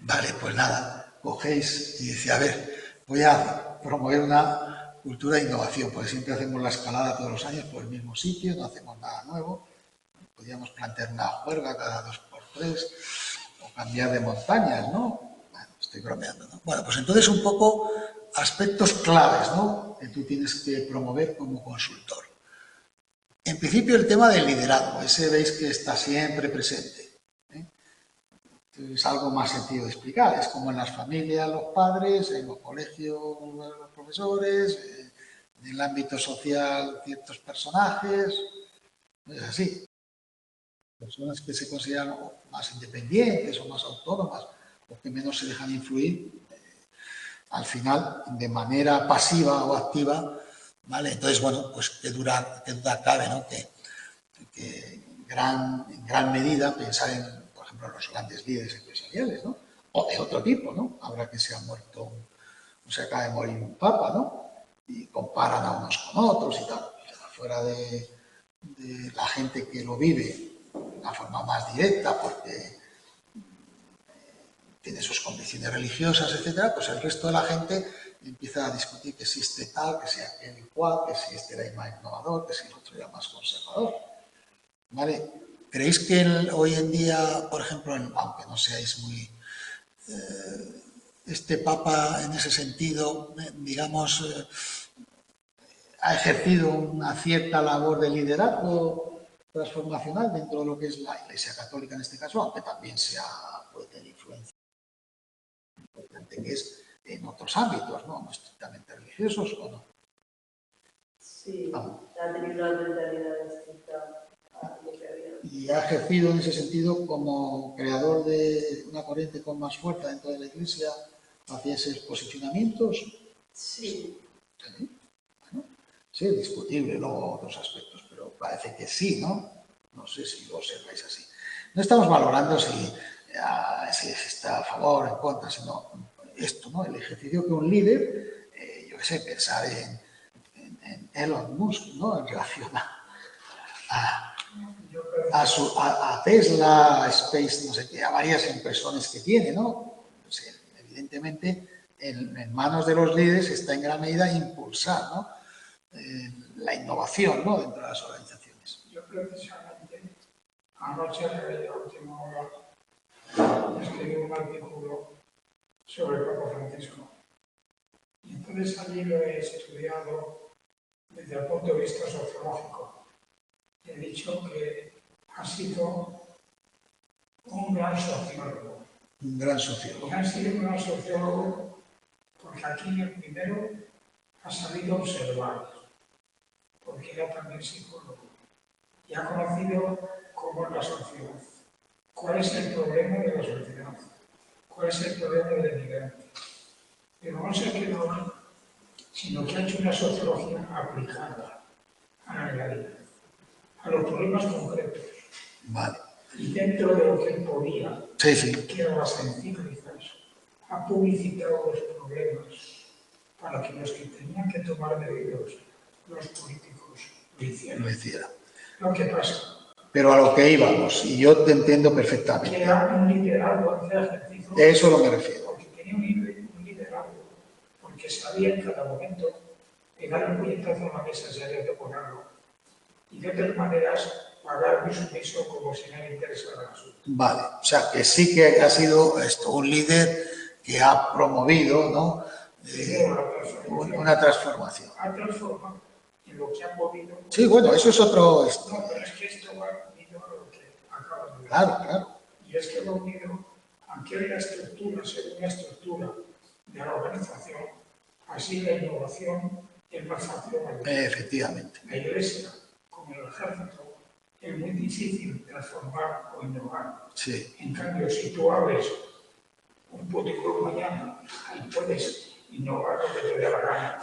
Vale, pues nada, cogéis y decís, a ver, voy a promover una cultura de innovación, porque siempre hacemos la escalada todos los años por el mismo sitio, no hacemos nada nuevo. Podríamos plantear una juerga cada 2 por 3, cambiar de montañas, ¿no? Bueno, estoy bromeando, ¿no? Bueno, pues entonces un poco aspectos claves, ¿no?, que tú tienes que promover como consultor. En principio el tema del liderazgo, ese veis que está siempre presente, ¿eh? Es algo más sencillo de explicar, es como en las familias los padres, en los colegios los profesores, en el ámbito social ciertos personajes, es así. Personas que se consideran más independientes o más autónomas o que menos se dejan influir, al final, de manera pasiva o activa, ¿vale? Entonces, bueno, pues qué duda cabe, ¿no?, que en gran medida pensar en, por ejemplo, los grandes líderes empresariales, ¿no?, o de otro tipo, ¿no? Ahora que se ha muerto, se acaba de morir un papa, ¿no?, y comparan a unos con otros y tal. Fuera de la gente que lo vive de una forma más directa porque tiene sus convicciones religiosas, etcétera, pues el resto de la gente empieza a discutir que si este tal, que si aquel cual, que si este era más innovador, que si el otro era más conservador. ¿Vale? ¿Creéis que hoy en día, por ejemplo, aunque no seáis muy... este Papa, en ese sentido, digamos, ha ejercido una cierta labor de liderazgo transformacional dentro de lo que es la Iglesia Católica en este caso, aunque también puede tener influencia importante que es en otros ámbitos, ¿no?, estrictamente religiosos o no? Sí, ha tenido una mentalidad distinta a lo que había. Y ha ejercido en ese sentido como creador de una corriente con más fuerza dentro de la Iglesia hacia esos posicionamientos. Sí. Bueno, sí, es discutible luego otros aspectos, pero parece que sí, ¿no? No sé si lo observáis así. No estamos valorando si está a favor o en contra, sino esto, ¿no? El ejercicio que un líder, yo qué sé, pensar en Elon Musk, ¿no?, en relación a Tesla, a Space, no sé qué, a varias impresiones que tiene, ¿no? Pues, evidentemente, en manos de los líderes está en gran medida impulsar, ¿no?, la innovación, ¿no?, dentro de las organizaciones. Yo precisamente anoche leí a última hora, escribí un artículo sobre el Papa Francisco. Y entonces allí lo he estudiado desde el punto de vista sociológico. He dicho que ha sido un gran sociólogo. Un gran sociólogo. Ha sido un gran sociólogo porque aquí el primero ha sabido observar, porque era también psicólogo, y ha conocido cómo es la sociedad, cuál es el problema de la sociedad, cuál es el problema del inmigrante. Pero no se ha quedado ahí, sino que ha hecho una sociología aplicada a la realidad, a los problemas concretos. Vale. Y dentro de lo que él podía, que eran las encíclicas, ha publicitado los problemas para que los que tenían que tomar medidas, los políticos, lo hicieran. Lo que pasa. Pero a lo que íbamos, y yo te entiendo perfectamente. Que era un liderazgo hacia ejercicio. De eso no me refiero. Porque tenía un liderazgo, porque sabía en cada momento pegar un puñetazo a la mesa si había que ponerlo. Y de otras maneras, pagar mi sumiso como si no le interesara el asunto. Vale, o sea, que sí que ha sido un líder que ha promovido, ¿no?, una transformación. Ha transformado en lo que ha podido. Sí, bueno, eso es otro... No, pero es que esto va unido a lo que acabas de decir. Claro. Y es que va unido a que la estructura, según la estructura de la organización, así la innovación es más fácil. Efectivamente. La Iglesia, como el ejército, es muy difícil transformar o innovar. Sí. En cambio, si tú abres un puticlub mañana y puedes innovar lo que te dé la gana,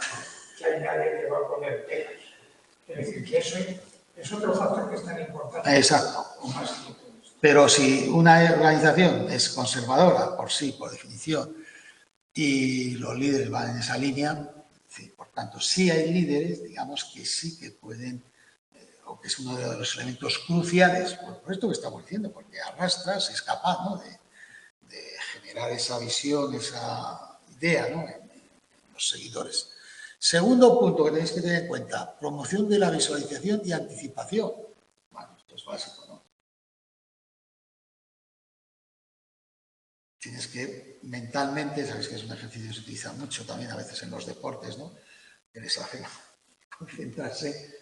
que hay nadie que va a poner pegas. Es decir, que eso es otro factor que es tan importante. Exacto. Pero si una organización es conservadora por sí, por definición, y los líderes van en esa línea, por tanto, sí hay líderes, digamos, que sí que pueden, o que es uno de los elementos cruciales, por esto que estamos diciendo, porque arrastras, es capaz, ¿no?, de generar esa visión, esa idea, ¿no?, en los seguidores. Segundo punto que tenéis que tener en cuenta, promoción de la visualización y anticipación. Bueno, esto es básico, ¿no? tienes que mentalmente, sabéis que es un ejercicio que se utiliza mucho también a veces en los deportes, ¿no? Que les hace concentrarse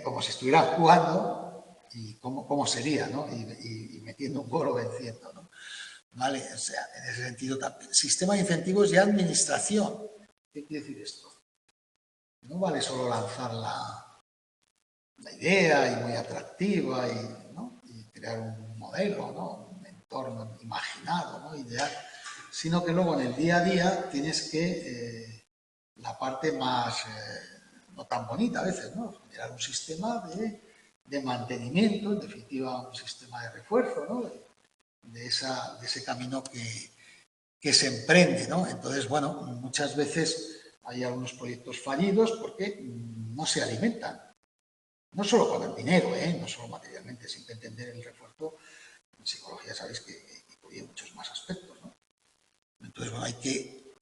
como si estuvieran jugando y cómo sería, ¿no? Y metiendo un gol o venciendo, ¿no? ¿Vale? O sea, en ese sentido también. Sistema de incentivos y administración. ¿Qué quiere decir esto? No vale solo lanzar la idea y muy atractiva y crear un modelo, ¿no? Un entorno imaginado, ¿no? Ideal, sino que luego en el día a día tienes que, la parte más, no tan bonita a veces, ¿no? Crear un sistema de mantenimiento, en definitiva un sistema de refuerzo, ¿no? De ese camino que se emprende, ¿no? Entonces, bueno, muchas veces hay algunos proyectos fallidos porque no se alimentan. No solo con el dinero, no solo materialmente, sin entender el refuerzo. En psicología sabéis que incluye muchos más aspectos, ¿no? Entonces, bueno, hay que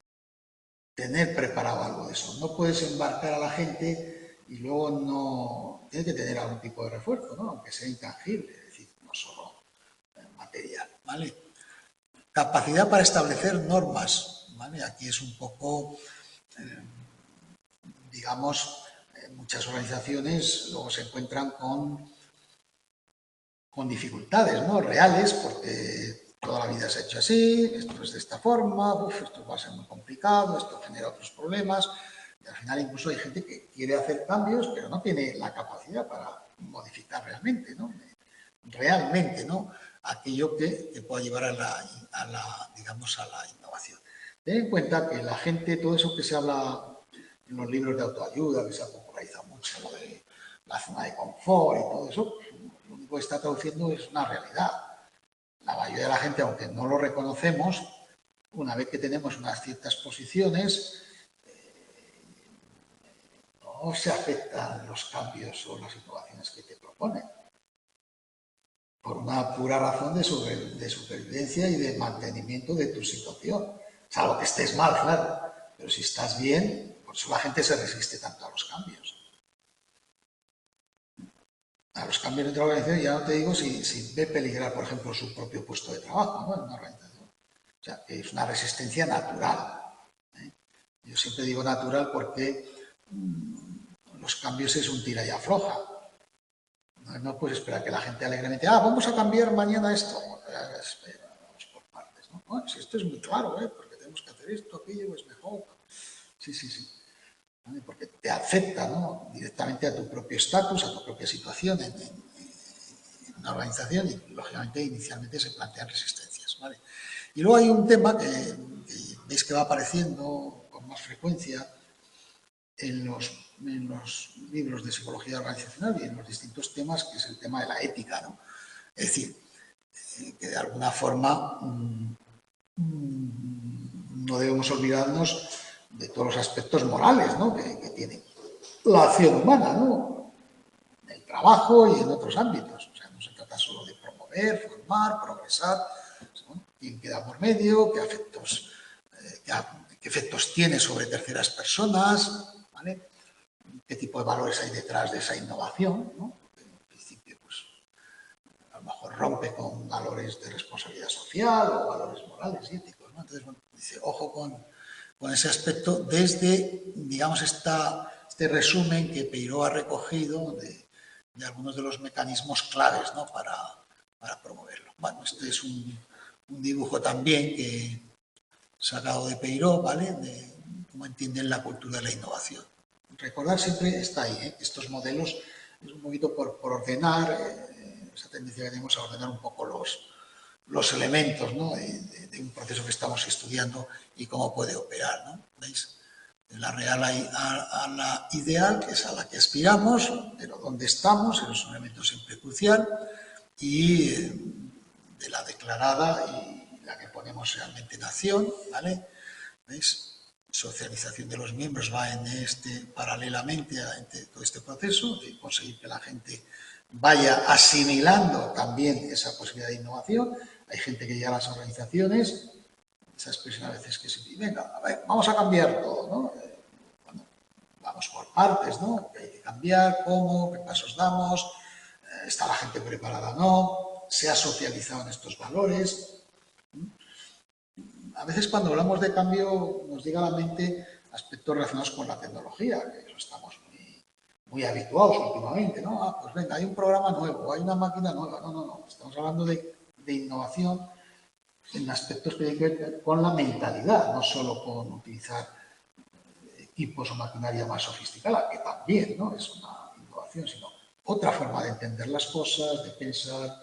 tener preparado algo de eso. No puedes embarcar a la gente y luego no... Tiene que tener algún tipo de refuerzo, ¿no? Aunque sea intangible, es decir, no solo material, ¿vale? Capacidad para establecer normas, ¿vale? Aquí es un poco, digamos, muchas organizaciones luego se encuentran con dificultades, ¿no? Reales, porque toda la vida se ha hecho así, esto es de esta forma, esto va a ser muy complicado, esto genera otros problemas, y al final incluso hay gente que quiere hacer cambios, pero no tiene la capacidad para modificar realmente, ¿no? Realmente, ¿no? Aquello que pueda llevar digamos, a la innovación. Ten en cuenta que la gente, todo eso que se habla en los libros de autoayuda, que se ha popularizado mucho, lo de la zona de confort y todo eso, lo único que está traduciendo es una realidad. La mayoría de la gente, aunque no lo reconocemos, una vez que tenemos unas ciertas posiciones, no se afectan los cambios o las innovaciones que te proponen. Por una pura razón de supervivencia y de mantenimiento de tu situación. Salvo que estés mal, claro. Pero si estás bien, por eso la gente se resiste tanto a los cambios. A los cambios dentro de la organización, ya no te digo si ve peligrar, por ejemplo, su propio puesto de trabajo, ¿no? En una organización. O sea, que es una resistencia natural. Yo siempre digo natural porque los cambios es un tira y afloja. No puedes esperar que la gente alegremente, vamos a cambiar mañana esto. Vamos por partes, ¿no? Bueno, si esto es muy claro, porque tenemos que hacer esto, aquello, es mejor. Sí. ¿Vale? Porque te afecta, ¿no? Directamente a tu propio estatus, a tu propia situación en una organización y, lógicamente, inicialmente se plantean resistencias, ¿vale? Y luego hay un tema que veis que va apareciendo con más frecuencia en los libros de psicología organizacional y en los distintos temas, que es el tema de la ética, ¿no? Es decir, que de alguna forma no debemos olvidarnos de todos los aspectos morales, ¿no? que tiene la acción humana, ¿no? En el trabajo y en otros ámbitos. O sea, no se trata solo de promover, formar, progresar, ¿no? Quién queda por medio, qué efectos tiene sobre terceras personas, ¿vale? Qué tipo de valores hay detrás de esa innovación, ¿no? Porque en principio, pues, a lo mejor rompe con valores de responsabilidad social o valores morales y éticos, ¿no? Entonces, bueno, dice, ojo con ese aspecto desde, digamos, este resumen que Peiró ha recogido de algunos de los mecanismos claves, ¿no? para promoverlo. Bueno, este es un dibujo también que sacado de Peiró, ¿vale? De cómo entienden la cultura de la innovación. Recordar siempre está ahí, estos modelos es un poquito por ordenar, esa tendencia que tenemos a ordenar un poco los elementos, ¿no? de un proceso que estamos estudiando y cómo puede operar, ¿no? ¿Veis? De la real a la ideal, que es a la que aspiramos, pero dónde estamos, eso es un elemento siempre crucial, y de la declarada y la que ponemos realmente en acción, ¿vale? ¿Veis? Socialización de los miembros va paralelamente a todo este proceso de conseguir que la gente vaya asimilando también esa posibilidad de innovación. Hay gente que llega a las organizaciones, esa expresión a veces que se dice, venga, a ver, vamos a cambiar todo, ¿no? Bueno, vamos por partes, ¿no? ¿Qué hay que cambiar? ¿Cómo? ¿Qué pasos damos? ¿Está la gente preparada o no? ¿Se ha socializado en estos valores? a veces cuando hablamos de cambio nos llega a la mente aspectos relacionados con la tecnología, que eso estamos muy habituados últimamente, ¿no? Ah, pues venga, hay un programa nuevo, hay una máquina nueva. No, no, no. Estamos hablando de innovación en aspectos que tienen que ver con la mentalidad, no solo con utilizar equipos o maquinaria más sofisticada, que también, ¿no? Es una innovación, sino otra forma de entender las cosas, de pensar,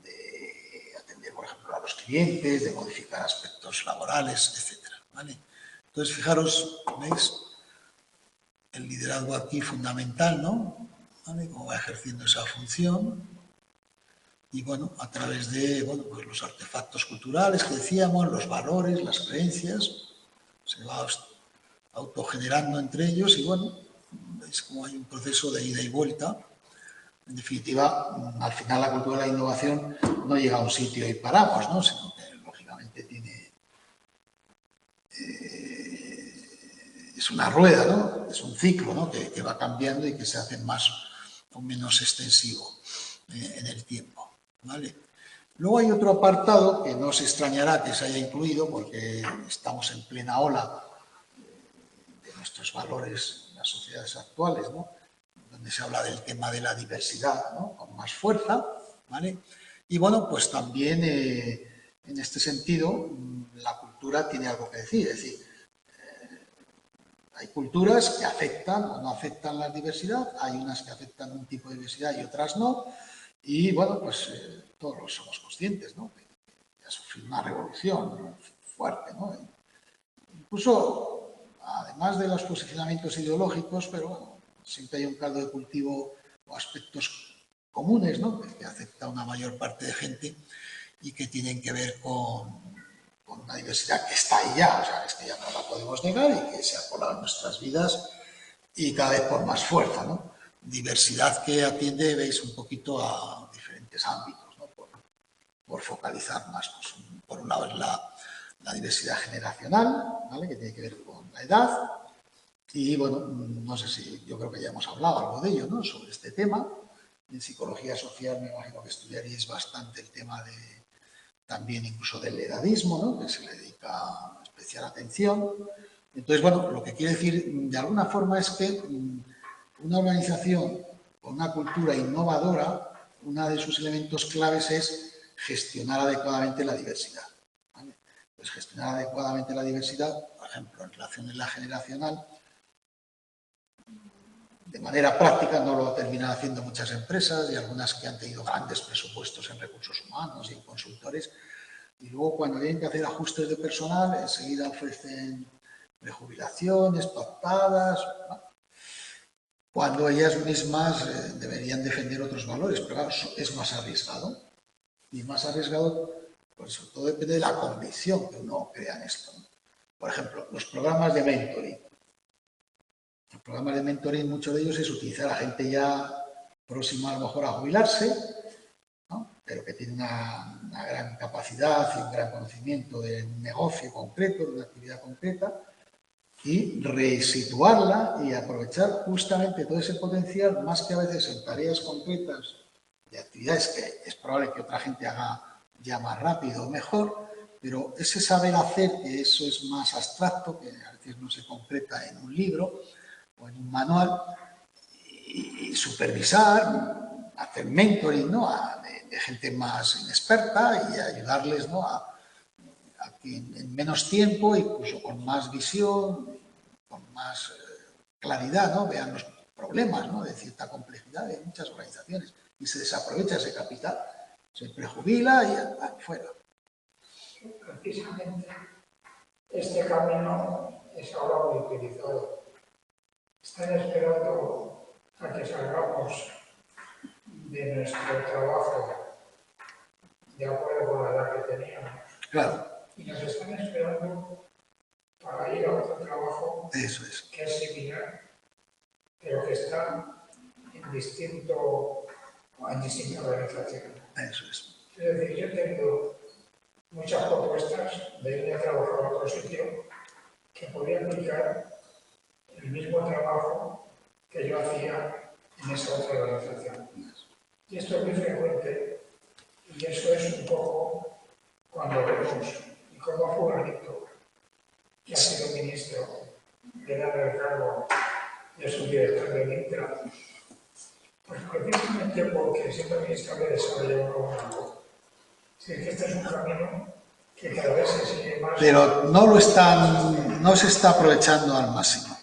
de atender, por ejemplo, a los clientes, de modificar aspectos laborales, etcétera, ¿vale? Entonces, fijaros, ¿veis? El liderazgo aquí fundamental, ¿no? ¿Vale? Cómo va ejerciendo esa función. Y bueno, a través de pues los artefactos culturales que decíamos, los valores, las creencias, se va autogenerando entre ellos y bueno, veis como hay un proceso de ida y vuelta. En definitiva, al final la cultura de la innovación no llega a un sitio y paramos, ¿no? Sino que lógicamente tiene... es una rueda, ¿no? Es un ciclo, ¿no? que va cambiando y que se hace más o menos extensivo en el tiempo, ¿vale? Luego hay otro apartado que no os extrañará que se haya incluido porque estamos en plena ola de nuestros valores en las sociedades actuales, ¿no? Donde se habla del tema de la diversidad, ¿no? Con más fuerza, ¿vale? Y bueno, pues también en este sentido la cultura tiene algo que decir, es decir, hay culturas que afectan o no afectan la diversidad, hay unas que afectan un tipo de diversidad y otras no, y bueno, pues todos somos conscientes, ¿no? Que ha sufrido una revolución fuerte, ¿no? Incluso, además de los posicionamientos ideológicos, pero bueno, siempre hay un caldo de cultivo o aspectos comunes, ¿no? Que acepta una mayor parte de gente y que tienen que ver con una diversidad que está ahí ya, o sea, es que ya no la podemos negar y que se ha colado en nuestras vidas y cada vez con más fuerza, ¿no? Diversidad que atiende, veis, un poquito a diferentes ámbitos, ¿no? Por focalizar más. Pues, por un lado es la diversidad generacional, ¿vale? Que tiene que ver con la edad y, bueno, no sé si, yo creo que ya hemos hablado algo de ello, ¿no? Sobre este tema. En psicología social me imagino que estudiaríais bastante el tema de también incluso del edadismo, ¿no? Que se le dedica especial atención. Entonces, bueno, lo que quiere decir de alguna forma es que una organización con una cultura innovadora, uno de sus elementos claves es gestionar adecuadamente la diversidad, ¿vale? Pues gestionar adecuadamente la diversidad, por ejemplo, en relación a la generacional, de manera práctica no lo terminan haciendo muchas empresas y algunas que han tenido grandes presupuestos en recursos humanos y en consultores, y luego cuando tienen que hacer ajustes de personal, enseguida ofrecen prejubilaciones, pactadas, ¿no? Cuando ellas mismas deberían defender otros valores, pero claro, es más arriesgado. Y más arriesgado, pues sobre todo depende de la convicción que uno crea en esto, ¿no? Por ejemplo, los programas de mentoring. Los programas de mentoring, muchos de ellos es utilizar a gente ya próxima a lo mejor a jubilarse, ¿no? Pero que tiene una gran capacidad y un gran conocimiento de un negocio concreto, de una actividad concreta, y resituarla y aprovechar justamente todo ese potencial, más que a veces en tareas concretas de actividades que es probable que otra gente haga ya más rápido o mejor, pero ese saber hacer, que eso es más abstracto, que a veces no se concreta en un libro o en un manual, y supervisar, hacer mentoring, ¿no? de gente más inexperta y ayudarles, ¿no? a que en menos tiempo, incluso con más visión, con más claridad, ¿no? Vean los problemas, ¿no? De cierta complejidad de muchas organizaciones y se desaprovecha ese capital, se prejubila y fuera. Precisamente este camino es ahora muy utilizado. Están esperando a que salgamos de nuestro trabajo de acuerdo con la edad que teníamos. Claro. Y nos están esperando para ir a otro trabajo Eso es. que es similar, pero que está en distinta organización. Eso es. Es decir, yo he tenido muchas propuestas de irme a trabajar a otro sitio que podía aplicar el mismo trabajo que yo hacía en esa otra organización. Y esto es muy frecuente y eso es un poco cuando vemos y como fulanito, que ha sido ministro, le dan el cargo de subdirector del INTRA. Pues precisamente porque siendo ministro de Desarrollo Económico, sí que este es un camino que cada vez se sigue más. Pero no se está aprovechando al máximo.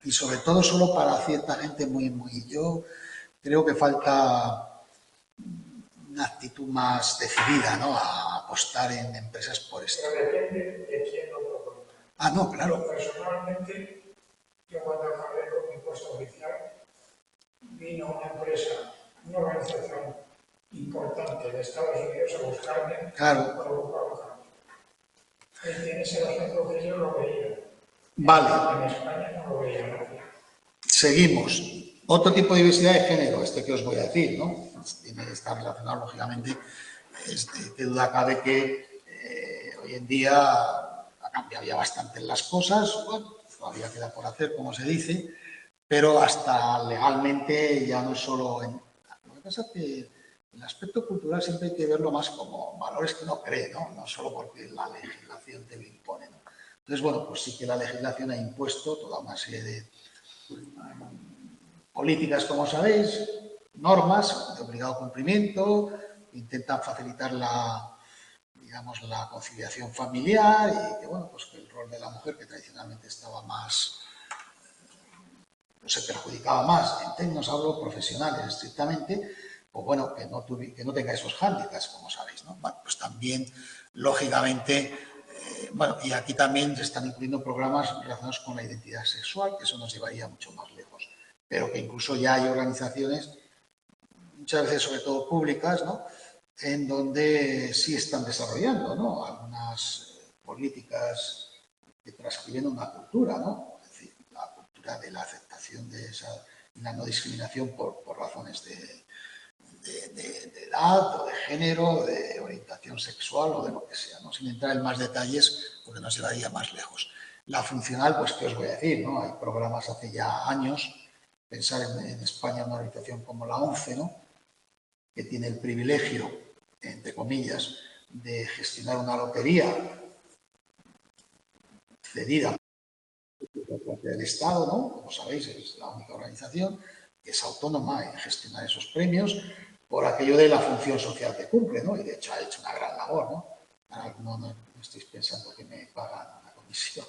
Y sobre todo solo para cierta gente muy. Yo creo que falta una actitud más decidida, ¿no? A apostar en empresas por esto. Pero depende de quién lo proponga. Ah, no, claro. Personalmente, yo cuando acabé con mi puesto oficial, vino una empresa, una organización importante de Estados Unidos a buscarme Claro. para ocupar un cargo. Ahí tienes el ejemplo que yo lo veía. Vale. En España no lo veía nadie. Seguimos. Otro tipo de diversidad de género, este que os voy a decir, ¿no? Tiene que estar relacionado, lógicamente. Qué duda cabe que hoy en día ha cambiado ya bastante las cosas. Bueno, todavía queda por hacer, como se dice, pero hasta legalmente ya no es solo en... Lo que pasa es que el aspecto cultural siempre hay que verlo más como valores que uno cree, ¿no? No solo porque la legislación te lo impone, ¿no? Entonces, bueno, pues sí que la legislación ha impuesto toda una serie de políticas, como sabéis, normas de obligado cumplimiento, intentan facilitar la conciliación familiar y que, bueno, pues que el rol de la mujer, que tradicionalmente estaba más, no se perjudicaba más, en términos hablo profesionales estrictamente, pues bueno, que no tenga esos hándicaps, como sabéis, ¿no? Bueno, pues también, lógicamente, bueno, y aquí también se están incluyendo programas relacionados con la identidad sexual, que eso nos llevaría mucho más lejos, pero que incluso ya hay organizaciones, muchas veces sobre todo públicas, ¿no?, en donde sí están desarrollando, ¿no?, algunas políticas que transcriben una cultura, ¿no?, es decir, la cultura de la aceptación de la no discriminación por razones de edad o de género, de orientación sexual o de lo que sea, ¿no?, sin entrar en más detalles porque nos llevaría más lejos. La funcional, pues, ¿qué os voy a decir?, ¿no? Hay programas hace ya años, pensar en España una organización como la ONCE, ¿no?, que tiene el privilegio, entre comillas, de gestionar una lotería cedida por el Estado, ¿no? Como sabéis, es la única organización que es autónoma en gestionar esos premios por aquello de la función social que cumple, ¿no? Y de hecho ha hecho una gran labor, ¿no? No estéis pensando que me pagan una comisión,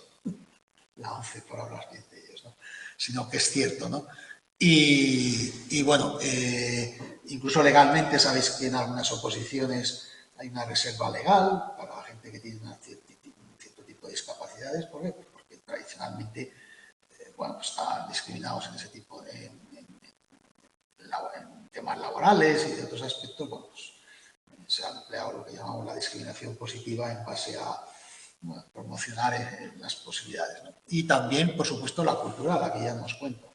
la ONCE, por hablar bien de ellos, ¿no? Sino que es cierto, ¿no? Y bueno, incluso legalmente sabéis que en algunas oposiciones hay una reserva legal para la gente que tiene un cierto tipo de discapacidades. ¿Por qué? Pues porque tradicionalmente bueno, pues estaban discriminados en ese tipo de en temas laborales y de otros aspectos. Bueno, pues se ha empleado lo que llamamos la discriminación positiva en base a promocionar las posibilidades, ¿no? Y también, por supuesto, la cultura, a la que ya nos cuento.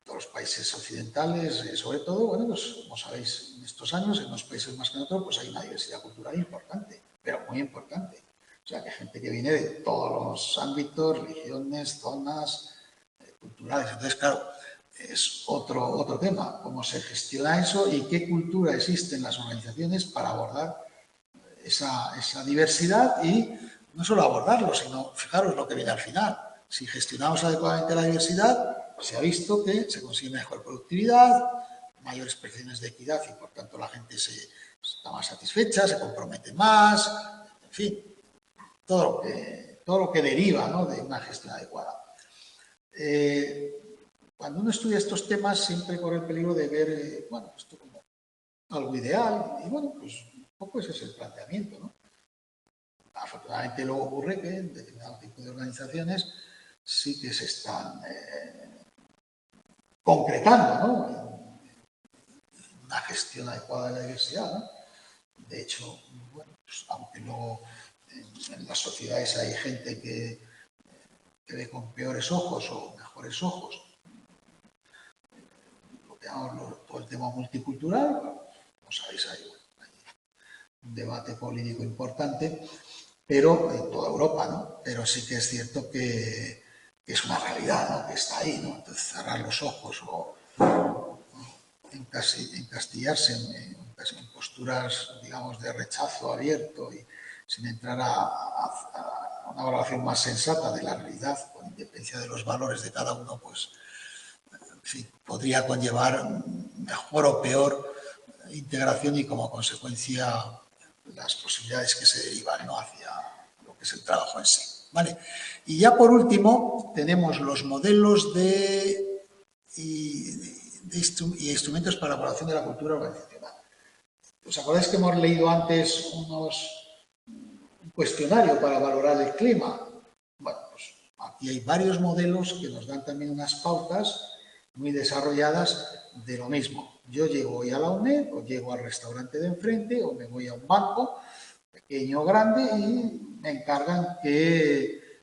Todos los países occidentales, sobre todo, bueno, pues como sabéis, en estos años, en unos países más que en otros, pues hay una diversidad cultural importante, pero muy importante. O sea, que hay gente que viene de todos los ámbitos, religiones, zonas culturales. Entonces, claro, es otro tema, cómo se gestiona eso y qué cultura existe en las organizaciones para abordar esa diversidad y no solo abordarlo, sino fijaros lo que viene al final. Si gestionamos adecuadamente la diversidad, se ha visto que se consigue mejor productividad, mayores percepciones de equidad y por tanto la gente está más satisfecha, se compromete más, en fin, todo lo que deriva, ¿no?, de una gestión adecuada. Cuando uno estudia estos temas siempre corre el peligro de ver, bueno, esto como algo ideal y bueno, pues un poco ese es el planteamiento, ¿no? Afortunadamente luego ocurre que en determinado tipo de organizaciones sí que se están concretando, ¿no?, una gestión adecuada de la diversidad, ¿no? De hecho, bueno, pues, aunque luego en las sociedades hay gente que ve con peores ojos o mejores ojos lo que llamamos todo el tema multicultural, como sabéis, hay un debate político importante, pero en toda Europa, ¿no? Pero sí que es cierto que es una realidad, ¿no?, que está ahí, ¿no? Entonces, cerrar los ojos o encastillarse en posturas, digamos, de rechazo abierto y sin entrar a una valoración más sensata de la realidad, con independencia de los valores de cada uno, pues, en fin, podría conllevar mejor o peor integración y, como consecuencia, las posibilidades que se derivan, ¿no?, hacia lo que es el trabajo en sí. ¿Vale? Y ya por último tenemos los modelos y instrumentos para la evaluación de la cultura organizacional. ¿Os acordáis que hemos leído antes un cuestionario para valorar el clima? Bueno, pues aquí hay varios modelos que nos dan también unas pautas muy desarrolladas de lo mismo. Yo llego hoy a la UNED, o llego al restaurante de enfrente, o me voy a un banco, pequeño o grande, y me encargan que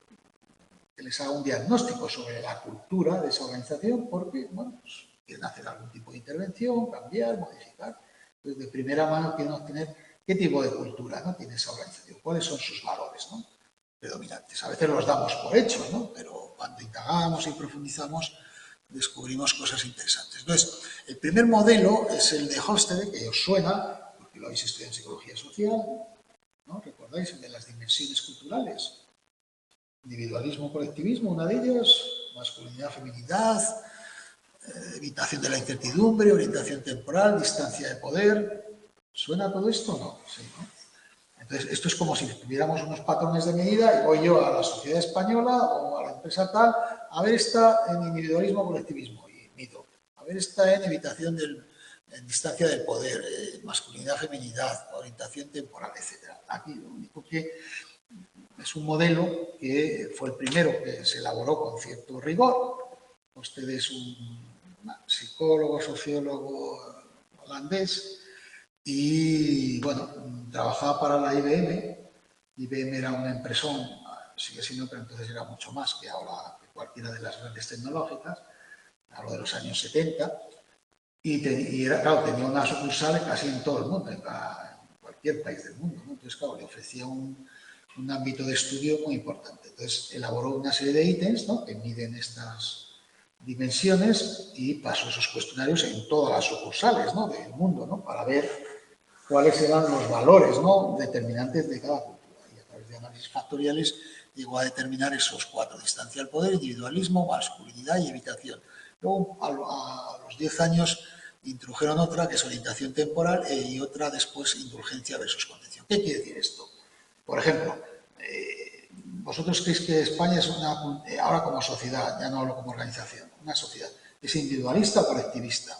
les haga un diagnóstico sobre la cultura de esa organización, porque, bueno, pues quieren hacer algún tipo de intervención, cambiar, modificar. Entonces, de primera mano quieren obtener qué tipo de cultura, ¿no?, tiene esa organización, cuáles son sus valores, ¿no?, predominantes. A veces los damos por hecho, ¿no?, pero cuando indagamos y profundizamos descubrimos cosas interesantes. Entonces, el primer modelo es el de Hofstede, que os suena, porque lo habéis estudiado en psicología social, ¿no? ¿Recordáis? El de las dimensiones culturales. Individualismo, colectivismo, una de ellas, masculinidad, feminidad, evitación de la incertidumbre, orientación temporal, distancia de poder. ¿Suena todo esto o no? Sí, ¿no? Entonces, esto es como si tuviéramos unos patrones de medida y voy yo a la sociedad española o a la empresa tal, a ver esta en individualismo o colectivismo, y mido. A ver esta en evitación en distancia del poder, masculinidad, feminidad, orientación temporal, etc. Aquí lo único que es un modelo que fue el primero que se elaboró con cierto rigor. Usted es un psicólogo, sociólogo holandés y, bueno, trabajaba para la IBM. IBM era una empresón, sigue siendo, pero entonces era mucho más que ahora que cualquiera de las grandes tecnológicas. Hablo de los años 70. Y era, claro, tenía una sucursal casi en todo el mundo, en cualquier país del mundo, ¿no? Entonces, claro, le ofrecía un ámbito de estudio muy importante. Entonces, elaboró una serie de ítems, ¿no?, que miden estas dimensiones y pasó esos cuestionarios en todas las sucursales, ¿no?, del mundo, ¿no?, para ver cuáles eran los valores, ¿no?, determinantes de cada cultura. Y a través de análisis factoriales llegó a determinar esos 4: distancia al poder, individualismo, masculinidad y evitación. Luego, a los 10 años, introdujeron otra, que es orientación temporal, y otra después, indulgencia versus contención. ¿Qué quiere decir esto? Por ejemplo, ¿vosotros creéis que España es ahora como sociedad, ya no hablo como organización, una sociedad, es individualista o colectivista?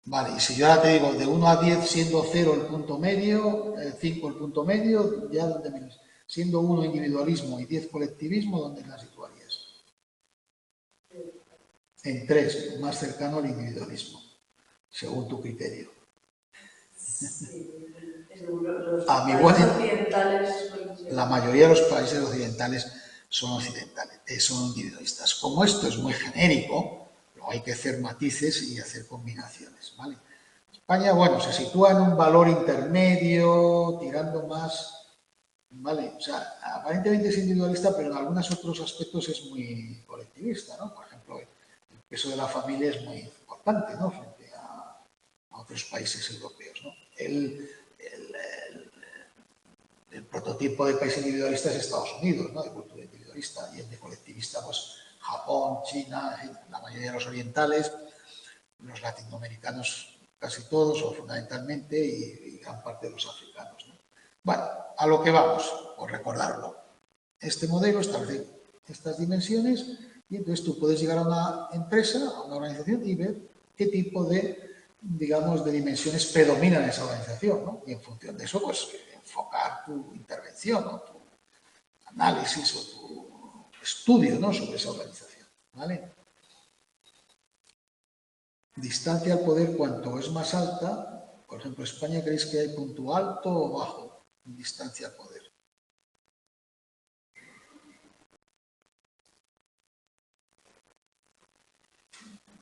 Vale, y si yo ahora te digo de 1 a 10, siendo 0 el punto medio, 5 el punto medio, ya ¿dónde me ves? Siendo 1 individualismo y 10 colectivismo, ¿dónde la situarías? En 3, más cercano al individualismo, según tu criterio. Sí, A mi occidentales, la mayoría de los países occidentales son individualistas. Como esto es muy genérico, luego hay que hacer matices y hacer combinaciones, ¿vale? España, bueno, se sitúa en un valor intermedio, tirando más, ¿vale? O sea, aparentemente es individualista, pero en algunos otros aspectos es muy colectivista, ¿no? Por ejemplo, el peso de la familia es muy importante, ¿no?, frente a otros países europeos, ¿no? El prototipo de país individualista es Estados Unidos, ¿no?, de cultura individualista, y el de colectivista, pues Japón, China, la mayoría de los orientales, los latinoamericanos casi todos o fundamentalmente, y gran parte de los africanos, ¿no? Bueno, a lo que vamos, por recordarlo. Este modelo establece estas dimensiones y entonces tú puedes llegar a una empresa, a una organización y ver qué tipo de, digamos, de dimensiones predominan en esa organización, ¿no? Y en función de eso, pues, enfocar tu intervención o tu análisis o tu estudio, ¿no?, sobre esa organización, ¿vale? Distancia al poder, cuanto es más alta, por ejemplo, España, ¿creéis que hay punto alto o bajo en distancia al poder?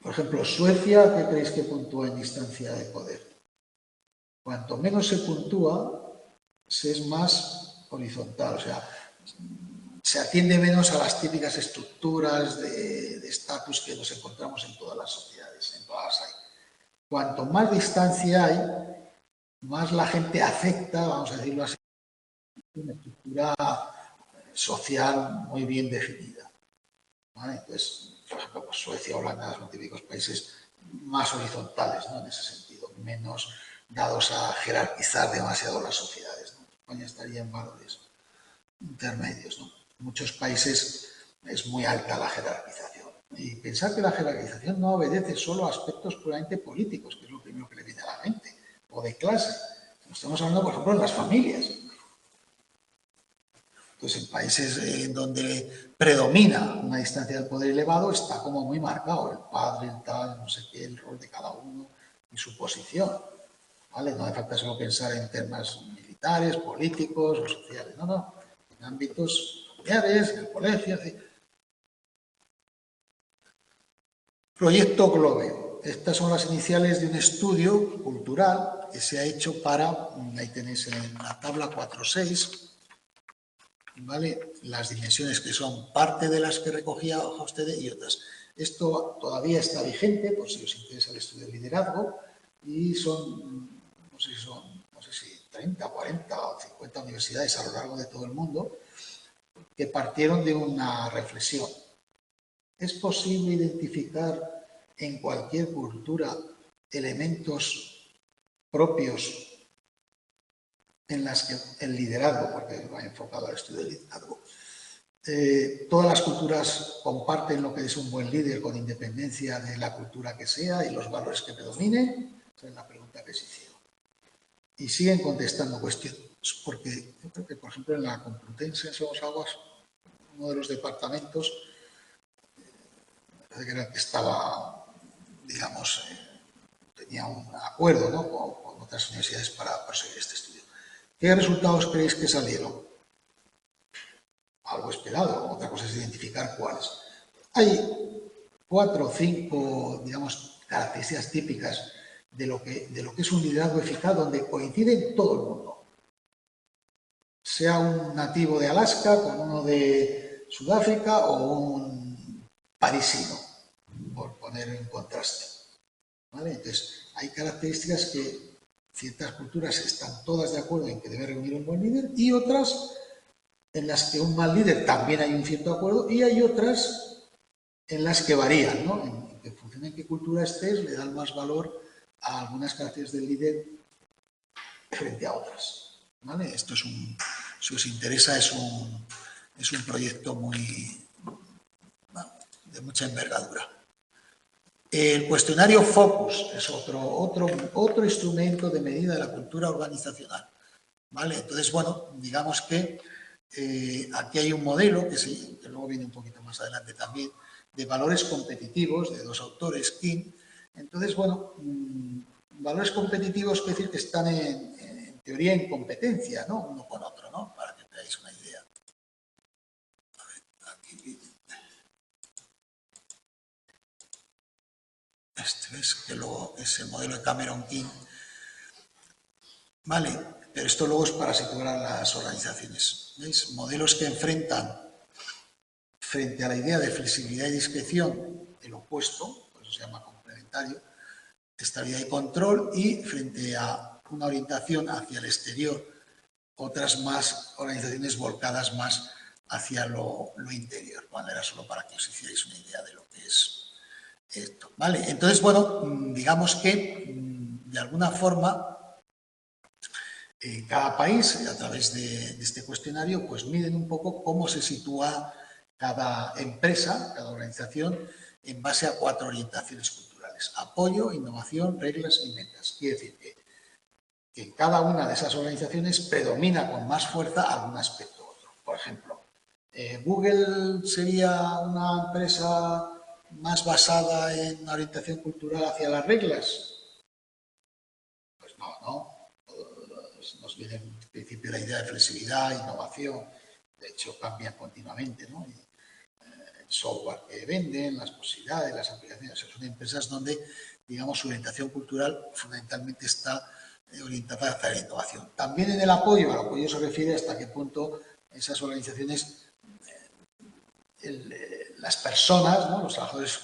Por ejemplo, Suecia, ¿qué creéis que puntúa en distancia de poder? Cuanto menos se puntúa, se es más horizontal, o sea, se atiende menos a las típicas estructuras de estatus que nos encontramos en todas las sociedades, en todas las hay. Cuanto más distancia hay, más la gente acepta, vamos a decirlo así, una estructura social muy bien definida. ¿Vale? Entonces, por ejemplo, pues Suecia, Holanda son típicos países más horizontales, ¿no? En ese sentido, menos dados a jerarquizar demasiado las sociedades, ¿no? España estaría en valores intermedios, ¿no? En muchos países es muy alta la jerarquización. Y pensar que la jerarquización no obedece solo a aspectos puramente políticos, que es lo primero que le viene a la mente, o de clase. Estamos hablando, por ejemplo, de las familias. Entonces, en países en donde predomina una distancia del poder elevado, está como muy marcado el padre, el tal, no sé qué, el rol de cada uno y su posición. ¿Vale? No hace falta solo pensar en temas militares, políticos o sociales. No, no. En ámbitos familiares, en el colegio. Proyecto Globe. Estas son las iniciales de un estudio cultural que se ha hecho para, ahí tenéis en la tabla 4.6, ¿vale? Las dimensiones que son parte de las que recogía Hofstede y otras. Esto todavía está vigente, por si os interesa el estudio del liderazgo, y son, no sé si 30, 40 o 50 universidades a lo largo de todo el mundo que partieron de una reflexión. ¿Es posible identificar en cualquier cultura elementos propios en las que el liderazgo, porque va enfocado al estudio del liderazgo, todas las culturas comparten lo que es un buen líder con independencia de la cultura que sea y los valores que predominen? Esa es la pregunta que se hicieron. Y siguen contestando cuestiones, porque yo creo que, por ejemplo, en la Complutense, en Somos Aguas, uno de los departamentos, me parece que era el que estaba, digamos, tenía un acuerdo, ¿no?, con otras universidades para proseguir este estudio. ¿Qué resultados creéis que salieron? Algo esperado, otra cosa es identificar cuáles. Hay 4 o 5, digamos, características típicas de lo que es un liderazgo eficaz, donde coincide todo el mundo. Sea un nativo de Alaska con uno de Sudáfrica o un parisino, por poner en contraste. ¿Vale? Entonces, hay características que ciertas culturas están todas de acuerdo en que debe reunir un buen líder y otras en las que un mal líder también hay un cierto acuerdo y hay otras en las que varían, ¿no? En función de qué cultura estés, le dan más valor a algunas características del líder frente a otras. ¿Vale? Esto es si os interesa, es un proyecto de mucha envergadura. El cuestionario Focus es otro instrumento de medida de la cultura organizacional. ¿Vale? Entonces, bueno, digamos que aquí hay un modelo, que luego viene un poquito más adelante también, de valores competitivos, de 2 autores, King. Entonces, bueno, valores competitivos quiere decir que están en teoría en competencia, ¿no?, uno con otro, ¿no?, para que tengáis una idea. A ver, aquí. Este es que luego es el modelo de Cameron King. Vale, pero esto luego es para situar a las organizaciones. ¿Veis? Modelos que enfrentan frente a la idea de flexibilidad y discreción el opuesto, por eso se llama complementario, estabilidad y control, y frente a una orientación hacia el exterior, otras más organizaciones volcadas más hacia lo interior. Bueno, era solo para que os hicierais una idea de lo que es esto. ¿Vale? Entonces, bueno, digamos que de alguna forma cada país, a través de este cuestionario, pues miden un poco cómo se sitúa cada empresa, cada organización, en base a 4 orientaciones culturales: apoyo, innovación, reglas y metas. Quiere decir que en cada una de esas organizaciones predomina con más fuerza algún aspecto u otro. Por ejemplo, ¿Google sería una empresa más basada en una orientación cultural hacia las reglas? Pues no, ¿no? Nos viene en principio la idea de flexibilidad, innovación, de hecho cambian continuamente, ¿no? El software que venden, las posibilidades, las aplicaciones, son empresas donde, digamos, su orientación cultural fundamentalmente está orientada hacia la innovación. También en el apoyo, al apoyo se refiere hasta qué punto esas organizaciones, las personas, ¿no?, los trabajadores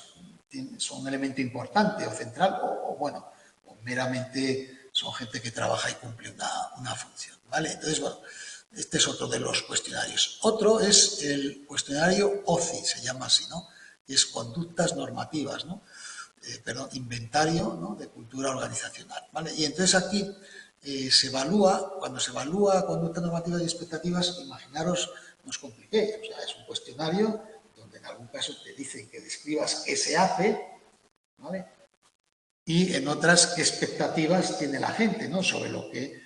son un elemento importante o central, o meramente son gente que trabaja y cumple una función, ¿vale? Entonces, bueno, este es otro de los cuestionarios. Otro es el cuestionario OCI, se llama así, ¿no? Que es conductas normativas, ¿no? Perdón, inventario, ¿no? De cultura organizacional, ¿vale? Y entonces aquí se evalúa, cuando se evalúa conductas normativas y expectativas, imaginaros, no os compliquéis, o sea, es un cuestionario donde en algún caso te dicen que describas qué se hace, ¿vale? Y en otras qué expectativas tiene la gente, ¿no? Sobre lo que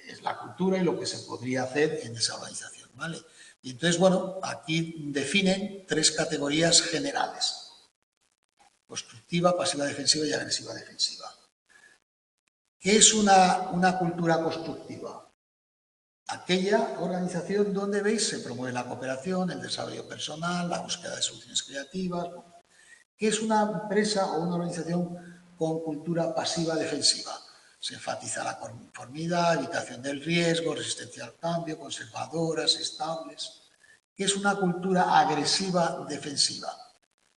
es la cultura y lo que se podría hacer en esa organización, ¿vale? Y entonces, bueno, aquí definen 3 categorías generales: constructiva, pasiva defensiva y agresiva defensiva. ¿Qué es una cultura constructiva? Aquella organización donde, veis, se promueve la cooperación, el desarrollo personal, la búsqueda de soluciones creativas. ¿Qué es una empresa o una organización con cultura pasiva defensiva? Se enfatiza la conformidad, evitación del riesgo, resistencia al cambio, conservadoras, estables. ¿Qué es una cultura agresiva defensiva?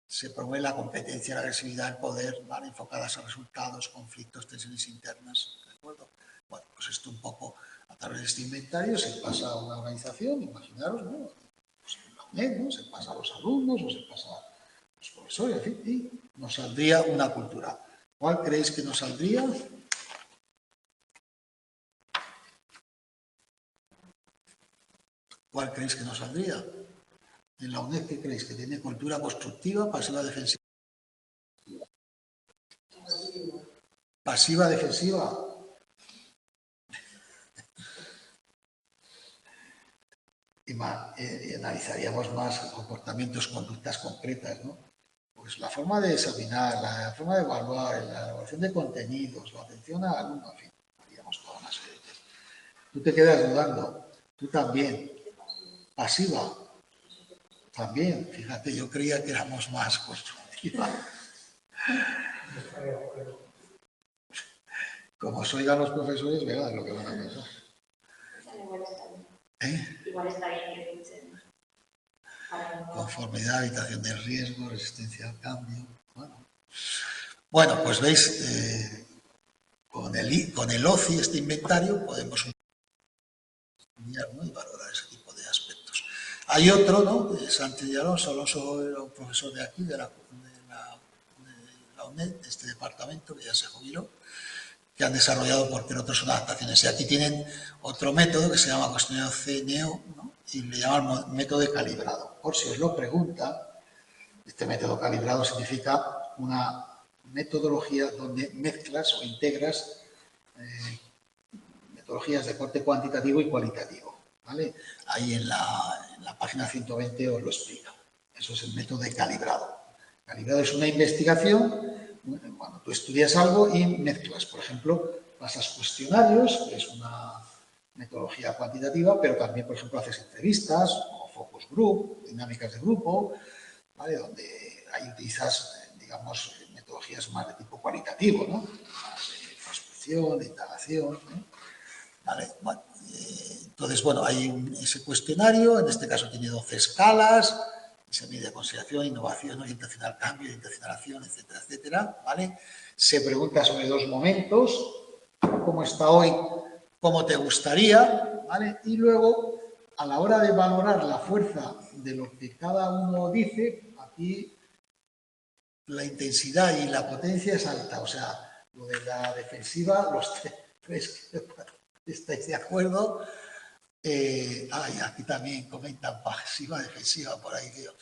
Se promueve la competencia, la agresividad, el poder, ¿vale? Enfocadas a resultados, conflictos, tensiones internas, ¿de acuerdo? Bueno, pues esto un poco, a través de este inventario se pasa a una organización, imaginaros, ¿no? Pues en la UNED, ¿no? Se pasa a los alumnos o se pasa a los profesores, en fin, y nos saldría una cultura. ¿Cuál creéis que nos saldría? ¿Cuál creéis que nos saldría? En la UNED, ¿qué creéis? ¿Que tiene cultura constructiva, pasiva, defensiva? Pasiva, defensiva. Y analizaríamos más comportamientos, conductas concretas, ¿no? Pues la forma de examinar, la forma de evaluar, la elaboración de contenidos, la atención al alumno, en fin, haríamos toda una serie de cosas. Tú te quedas dudando, tú también. Pasiva, también, fíjate, yo creía que éramos más constructiva. Como os oigan los profesores, verán lo que van a pensar. Igual está bien que escuchen. Conformidad, evitación del riesgo, resistencia al cambio. Bueno, pues veis, con el OCI, este inventario, podemos estudiar, ¿no? Y valorar ese tipo de aspectos. Hay otro, ¿no? Sánchez y Alonso. Alonso era un profesor de aquí, de la UNED, de este departamento, que ya se jubiló, que han desarrollado, porque en otros son adaptaciones. Y aquí tienen otro método que se llama cuestionario CNEO, ¿no? Y le llaman método de calibrado. Por si os lo preguntan, este método calibrado significa una metodología donde mezclas o integras metodologías de corte cuantitativo y cualitativo, ¿vale? Ahí en la página 120 os lo explica. Eso es el método de calibrado. Calibrado es una investigación. Bueno, tú estudias algo y mezclas. Por ejemplo, pasas cuestionarios, que es una metodología cuantitativa, pero también, por ejemplo, haces entrevistas o focus group, dinámicas de grupo, ¿vale? Donde ahí utilizas, digamos, metodologías más de tipo cualitativo, ¿no? Más de prospección, de indagación, ¿no? ¿Vale? Bueno, entonces, bueno, hay ese cuestionario, en este caso tiene 12 escalas, se mide consideración, innovación, orientación al cambio, orientación a la acción, etcétera, etcétera, ¿vale? Se pregunta sobre 2 momentos, cómo está hoy, cómo te gustaría, ¿vale? Y luego, a la hora de valorar la fuerza de lo que cada uno dice, aquí la intensidad y la potencia es alta, o sea, lo de la defensiva, los 3 que estáis de acuerdo. Aquí también comentan pasiva, defensiva, por ahí, tío.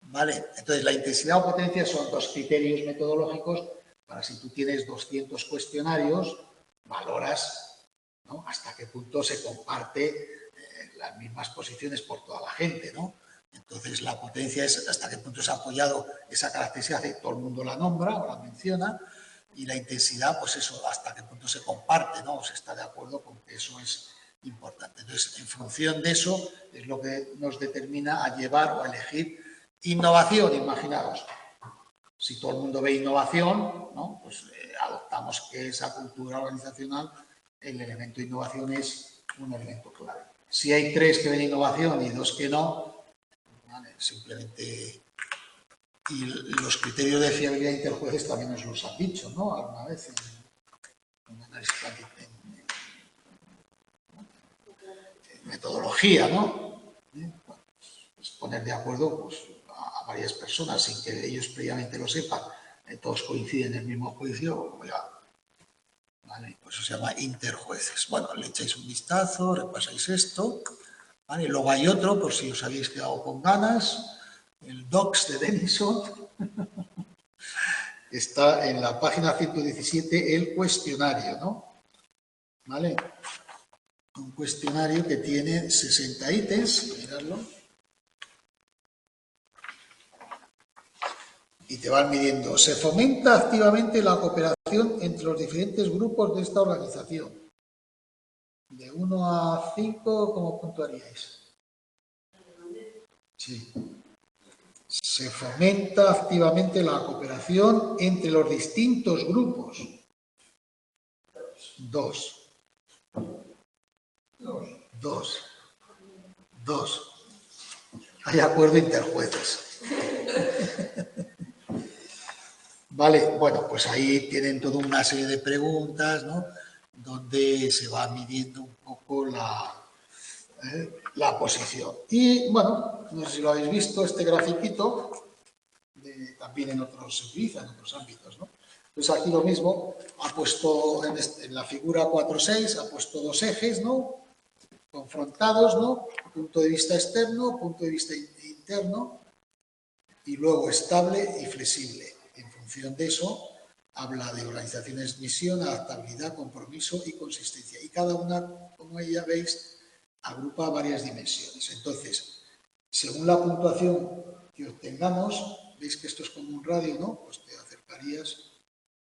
Vale, entonces la intensidad o potencia son 2 criterios metodológicos para si tú tienes 200 cuestionarios, valoras, ¿no? Hasta qué punto se comparte las mismas posiciones por toda la gente, ¿no? Entonces la potencia es hasta qué punto se ha apoyado esa característica, que todo el mundo la nombra o la menciona, y la intensidad, pues eso, hasta qué punto se comparte, ¿no? O se está de acuerdo con que eso es importante. Entonces, en función de eso, es lo que nos determina a llevar o a elegir innovación. Imaginaros, si todo el mundo ve innovación, ¿no? Pues adoptamos que esa cultura organizacional, el elemento de innovación es un elemento clave. Si hay 3 que ven innovación y 2 que no, ¿vale? Simplemente... Y los criterios de fiabilidad interjueces también nos los han dicho, ¿no? Alguna vez un análisis en metodología, ¿no? Pues poner de acuerdo pues, a varias personas sin que ellos previamente lo sepan, todos coinciden en el mismo juicio, ya, ¿vale? Pues eso se llama interjueces. Bueno, le echáis un vistazo, repasáis esto, ¿vale? Luego hay otro, por si os habéis quedado con ganas, el Docs de Denison. Está en la página 117 el cuestionario, ¿no? ¿Vale? Un cuestionario que tiene 60 ítems, miradlo. Y te van midiendo. Se fomenta activamente la cooperación entre los diferentes grupos de esta organización. De 1 a 5, ¿cómo puntuaríais? Sí. Se fomenta activamente la cooperación entre los distintos grupos. 2. 2. Hay acuerdo interjueces. Vale, bueno, pues ahí tienen toda una serie de preguntas, ¿no? Donde se va midiendo un poco la posición. Y, bueno, no sé si lo habéis visto, este grafiquito, también en otros se utiliza, en otros ámbitos, ¿no? Pues aquí lo mismo, ha puesto en la figura 4.6, ha puesto dos ejes, ¿no? Confrontados, ¿no? Punto de vista externo, punto de vista interno, y luego estable y flexible. En función de eso, habla de organizaciones, misión, adaptabilidad, compromiso y consistencia. Y cada una, como ya veis, agrupa varias dimensiones. Entonces, según la puntuación que obtengamos, veis que esto es como un radio, ¿no? Pues te acercarías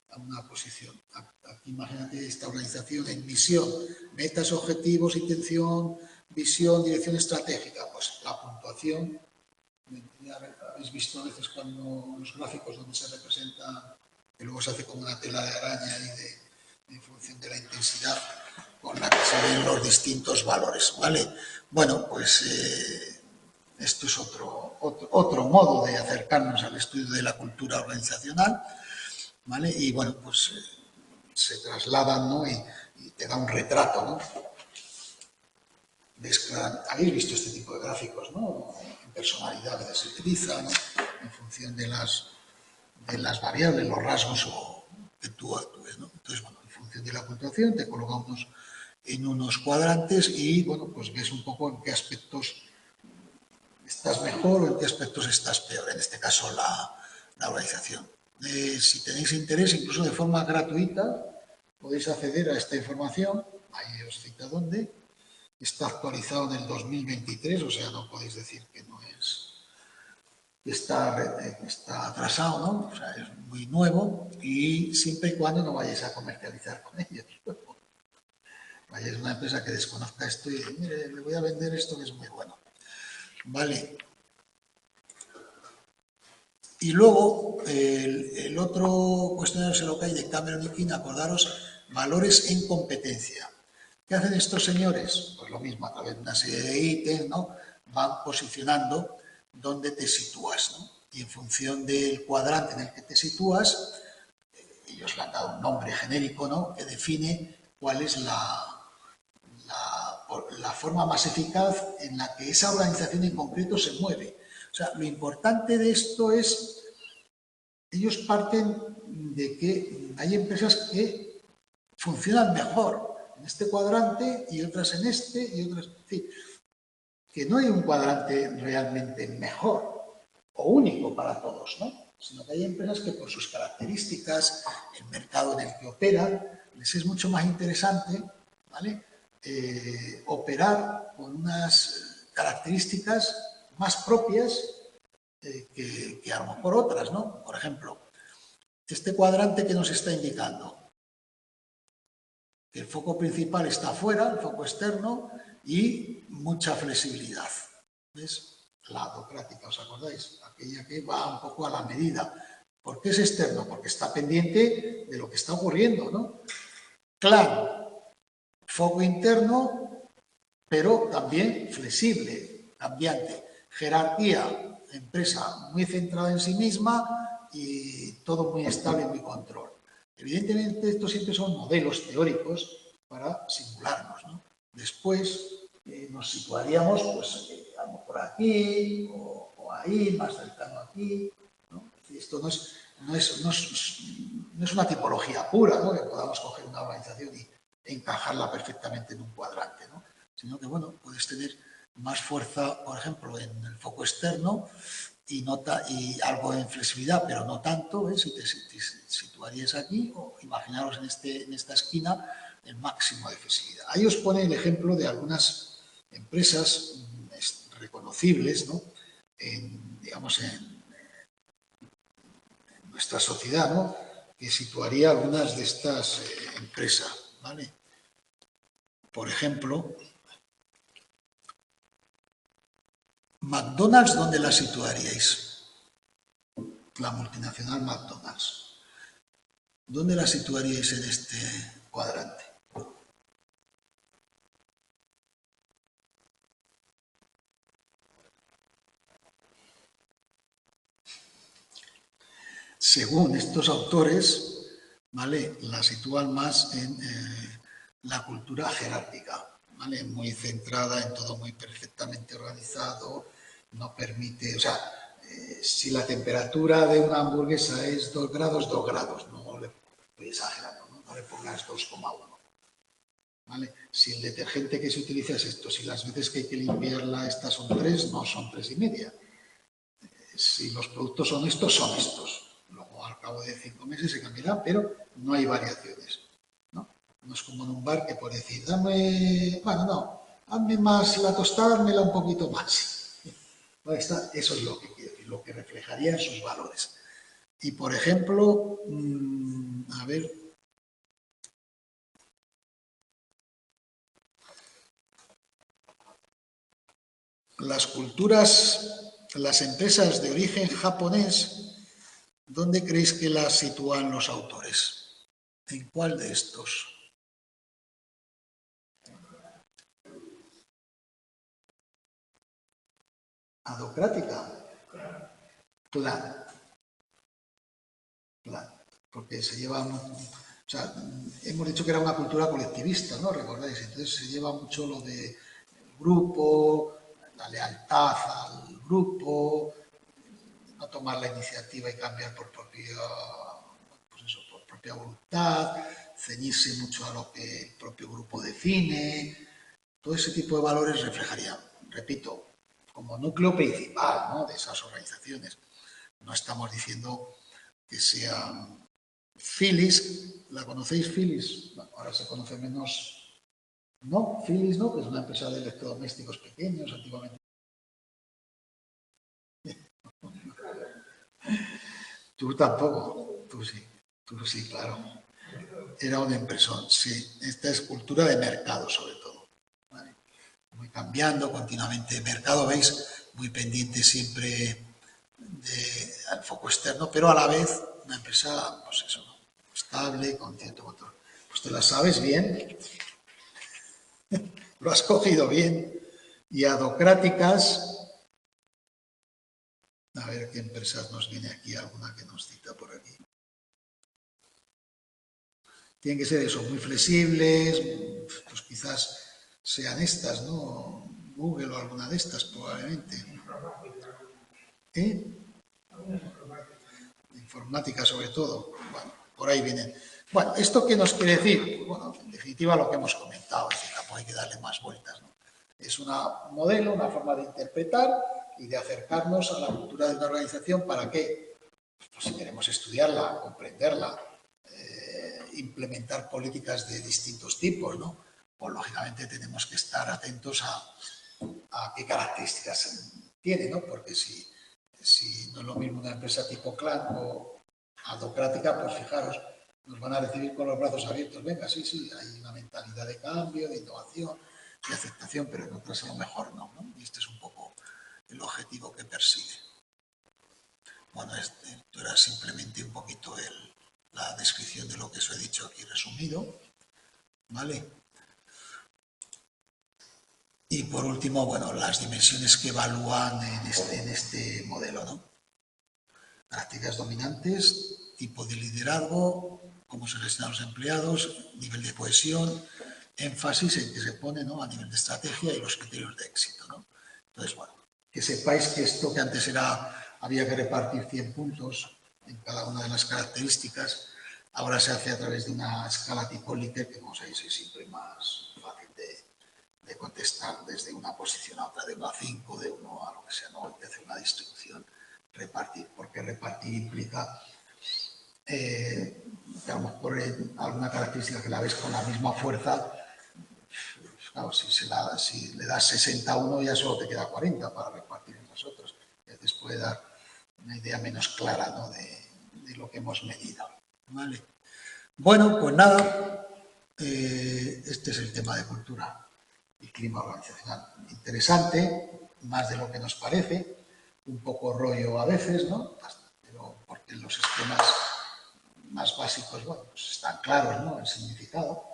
a una posición. Aquí imagínate esta organización en misión, metas, objetivos, intención, visión, dirección estratégica. Pues la puntuación, ya habéis visto a veces cuando los gráficos donde se representa, que luego se hace como una tela de araña y en función de la intensidad con la que se ven los distintos valores, ¿vale? Bueno, pues esto es otro modo de acercarnos al estudio de la cultura organizacional, ¿vale? Y bueno, pues se trasladan, ¿no? Y te da un retrato, ¿no? Habéis visto este tipo de gráficos, ¿no? En personalidad se utiliza, ¿no? En función de las variables, los rasgos que tú actúes, ¿no? Entonces, bueno, en función de la puntuación te colocamos en unos cuadrantes y, bueno, pues ves un poco en qué aspectos estás mejor o en qué aspectos estás peor, en este caso la organización. Si tenéis interés, incluso de forma gratuita, podéis acceder a esta información, ahí os cita dónde, está actualizado en el 2023, o sea, no podéis decir que no es, está atrasado, ¿no? O sea, es muy nuevo y siempre y cuando no vayáis a comercializar con ellos. Vayáis a una empresa que desconozca esto y dice, mire, le voy a vender esto que es muy bueno. Vale. Y luego, el otro cuestionario se lo cae de Cameron y King, acordaros, valores en competencia. ¿Qué hacen estos señores? Pues lo mismo, a través de una serie de ítems, ¿no? Van posicionando dónde te sitúas, ¿no? Y en función del cuadrante en el que te sitúas, ellos le han dado un nombre genérico, ¿no? Que define cuál es la forma más eficaz en la que esa organización en concreto se mueve. O sea, lo importante de esto es, ellos parten de que hay empresas que funcionan mejor en este cuadrante y otras en este y otras... En fin, que no hay un cuadrante realmente mejor o único para todos, ¿no? Sino que hay empresas que por sus características, el mercado en el que operan, les es mucho más interesante, ¿vale? Operar con unas características más propias que a lo mejor otras, ¿no? Por ejemplo, este cuadrante que nos está indicando, que el foco principal está afuera, el foco externo, y mucha flexibilidad. ¿Ves? La autocrática, ¿os acordáis? Aquella que va un poco a la medida. ¿Por qué es externo? Porque está pendiente de lo que está ocurriendo, ¿no? Clan, foco interno, pero también flexible, cambiante. Jerarquía, empresa muy centrada en sí misma y todo muy estable, muy control. Evidentemente, estos siempre son modelos teóricos para simularnos, ¿no? Después nos situaríamos, pues, a lo mejor aquí o ahí, más cercano aquí, ¿no? Es decir, esto no es una tipología pura, ¿no? Que podamos coger una organización y encajarla perfectamente en un cuadrante, ¿no? Sino que, bueno, puedes tener más fuerza, por ejemplo, en el foco externo y algo en flexibilidad, pero no tanto, ¿ves? Si te situarías aquí, o imaginaros en esta esquina el máximo de flexibilidad. Ahí os pone el ejemplo de algunas empresas reconocibles, ¿no? Digamos, en nuestra sociedad, ¿no? Que situaría algunas de estas empresas, ¿vale? Por ejemplo, McDonald's, ¿dónde la situaríais? La multinacional McDonald's. ¿Dónde la situaríais en este cuadrante? Según estos autores, ¿vale? La sitúan más en la cultura jerárquica, ¿vale? Muy centrada en todo muy perfectamente organizado, no permite, o sea, si la temperatura de una hamburguesa es 2 grados, 2 grados, no le estoy exagerando, no le pongas 2,1. ¿Vale? Si el detergente que se utiliza es esto, si las veces que hay que limpiarla estas son 3, no son 3,5. Si los productos son estos, son estos. Luego, al cabo de 5 meses se cambiará, pero no hay variaciones, ¿no? No es como en un bar que puede decir, hazme más la tostada, házmela un poquito más. Eso es lo que quiero decir, lo que reflejaría en sus valores. Y, por ejemplo, a ver, las culturas, las empresas de origen japonés, ¿dónde creéis que las sitúan los autores? ¿En cuál de estos? ¿Adocrática? Clan. Porque se lleva, o sea, hemos dicho que era una cultura colectivista, ¿no? ¿Recordáis? Entonces se lleva mucho lo de grupo, la lealtad al grupo, no tomar la iniciativa y cambiar por propia voluntad, ceñirse mucho a lo que el propio grupo define. Todo ese tipo de valores reflejarían, repito, como núcleo principal, ¿no? De esas organizaciones. No estamos diciendo que sean Philips. ¿La conocéis, Philips? Bueno, ahora se conoce menos. No, Philips no, que es una empresa de electrodomésticos pequeños, antiguamente. Tú tampoco, tú sí, claro. Era una empresa, sí. Esta es cultura de mercado, sobre todo. ¿Vale? Muy cambiando continuamente de mercado, ¿veis? Muy pendiente siempre al foco externo, pero a la vez una empresa, pues eso, estable, con cierto control. Pues te la sabes bien, lo has cogido bien. Y adocráticas, a ver qué empresas nos viene aquí, alguna que nos cita por aquí. Tienen que ser eso, muy flexibles, pues quizás sean estas, ¿no? Google o alguna de estas, probablemente. Informática, sobre todo. Bueno, por ahí vienen. Bueno, ¿esto qué nos quiere decir? Bueno, en definitiva lo que hemos comentado, es decir, tampoco hay que darle más vueltas, ¿no? Es un modelo, una forma de interpretar y de acercarnos a la cultura de una organización. ¿Para qué? Pues si queremos estudiarla, comprenderla, implementar políticas de distintos tipos, ¿no? Pues lógicamente tenemos que estar atentos a qué características tiene, ¿no? Porque si no es lo mismo una empresa tipo clan o adocrática, pues fijaros, nos van a recibir con los brazos abiertos. Venga, sí, hay una mentalidad de cambio, de innovación, de aceptación, pero en otras a lo mejor no, ¿no? Y este es un poco el objetivo que persigue. Bueno, esto era simplemente un poquito la descripción de lo que os he dicho aquí resumido, ¿vale? Y por último, bueno, las dimensiones que evalúan en este modelo, ¿no? Prácticas dominantes, tipo de liderazgo, cómo se gestionan los empleados, nivel de cohesión, énfasis en que se pone, ¿no?, a nivel de estrategia y los criterios de éxito, ¿no? Entonces, bueno, que sepáis que esto que antes había que repartir 100 puntos en cada una de las características, ahora se hace a través de una escala tipo Likert, que como sabéis es siempre más fácil de contestar desde una posición a otra, de 1 a 5, de 1 a lo que sea, no hay que hacer una distribución, repartir, porque repartir implica que a lo mejor alguna característica que la ves con la misma fuerza, claro, si le das 60 a uno ya solo te queda 40 para repartir en los otros. Entonces puede dar una idea menos clara, ¿no?, de lo que hemos medido. ¿Vale? Bueno, pues nada, este es el tema de cultura y clima organizacional. Interesante, más de lo que nos parece, un poco rollo a veces, ¿no? Pero porque los esquemas más básicos, bueno, pues están claros, ¿no?, el significado.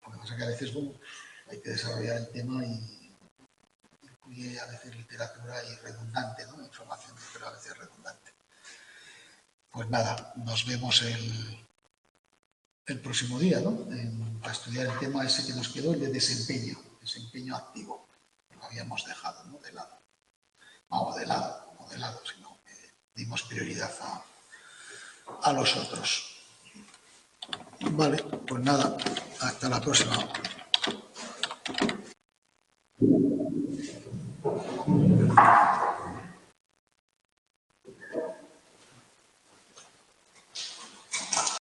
Lo que pasa es que a veces, bueno, hay que desarrollar el tema y incluye a veces literatura y redundante, ¿no?, información, pero a veces redundante. Pues nada, nos vemos el próximo día, ¿no?, para estudiar el tema ese que nos quedó, el de desempeño activo. Lo habíamos dejado, ¿no?, de lado. Vamos, no de lado, sino que dimos prioridad a los otros. Vale, pues nada, hasta la próxima.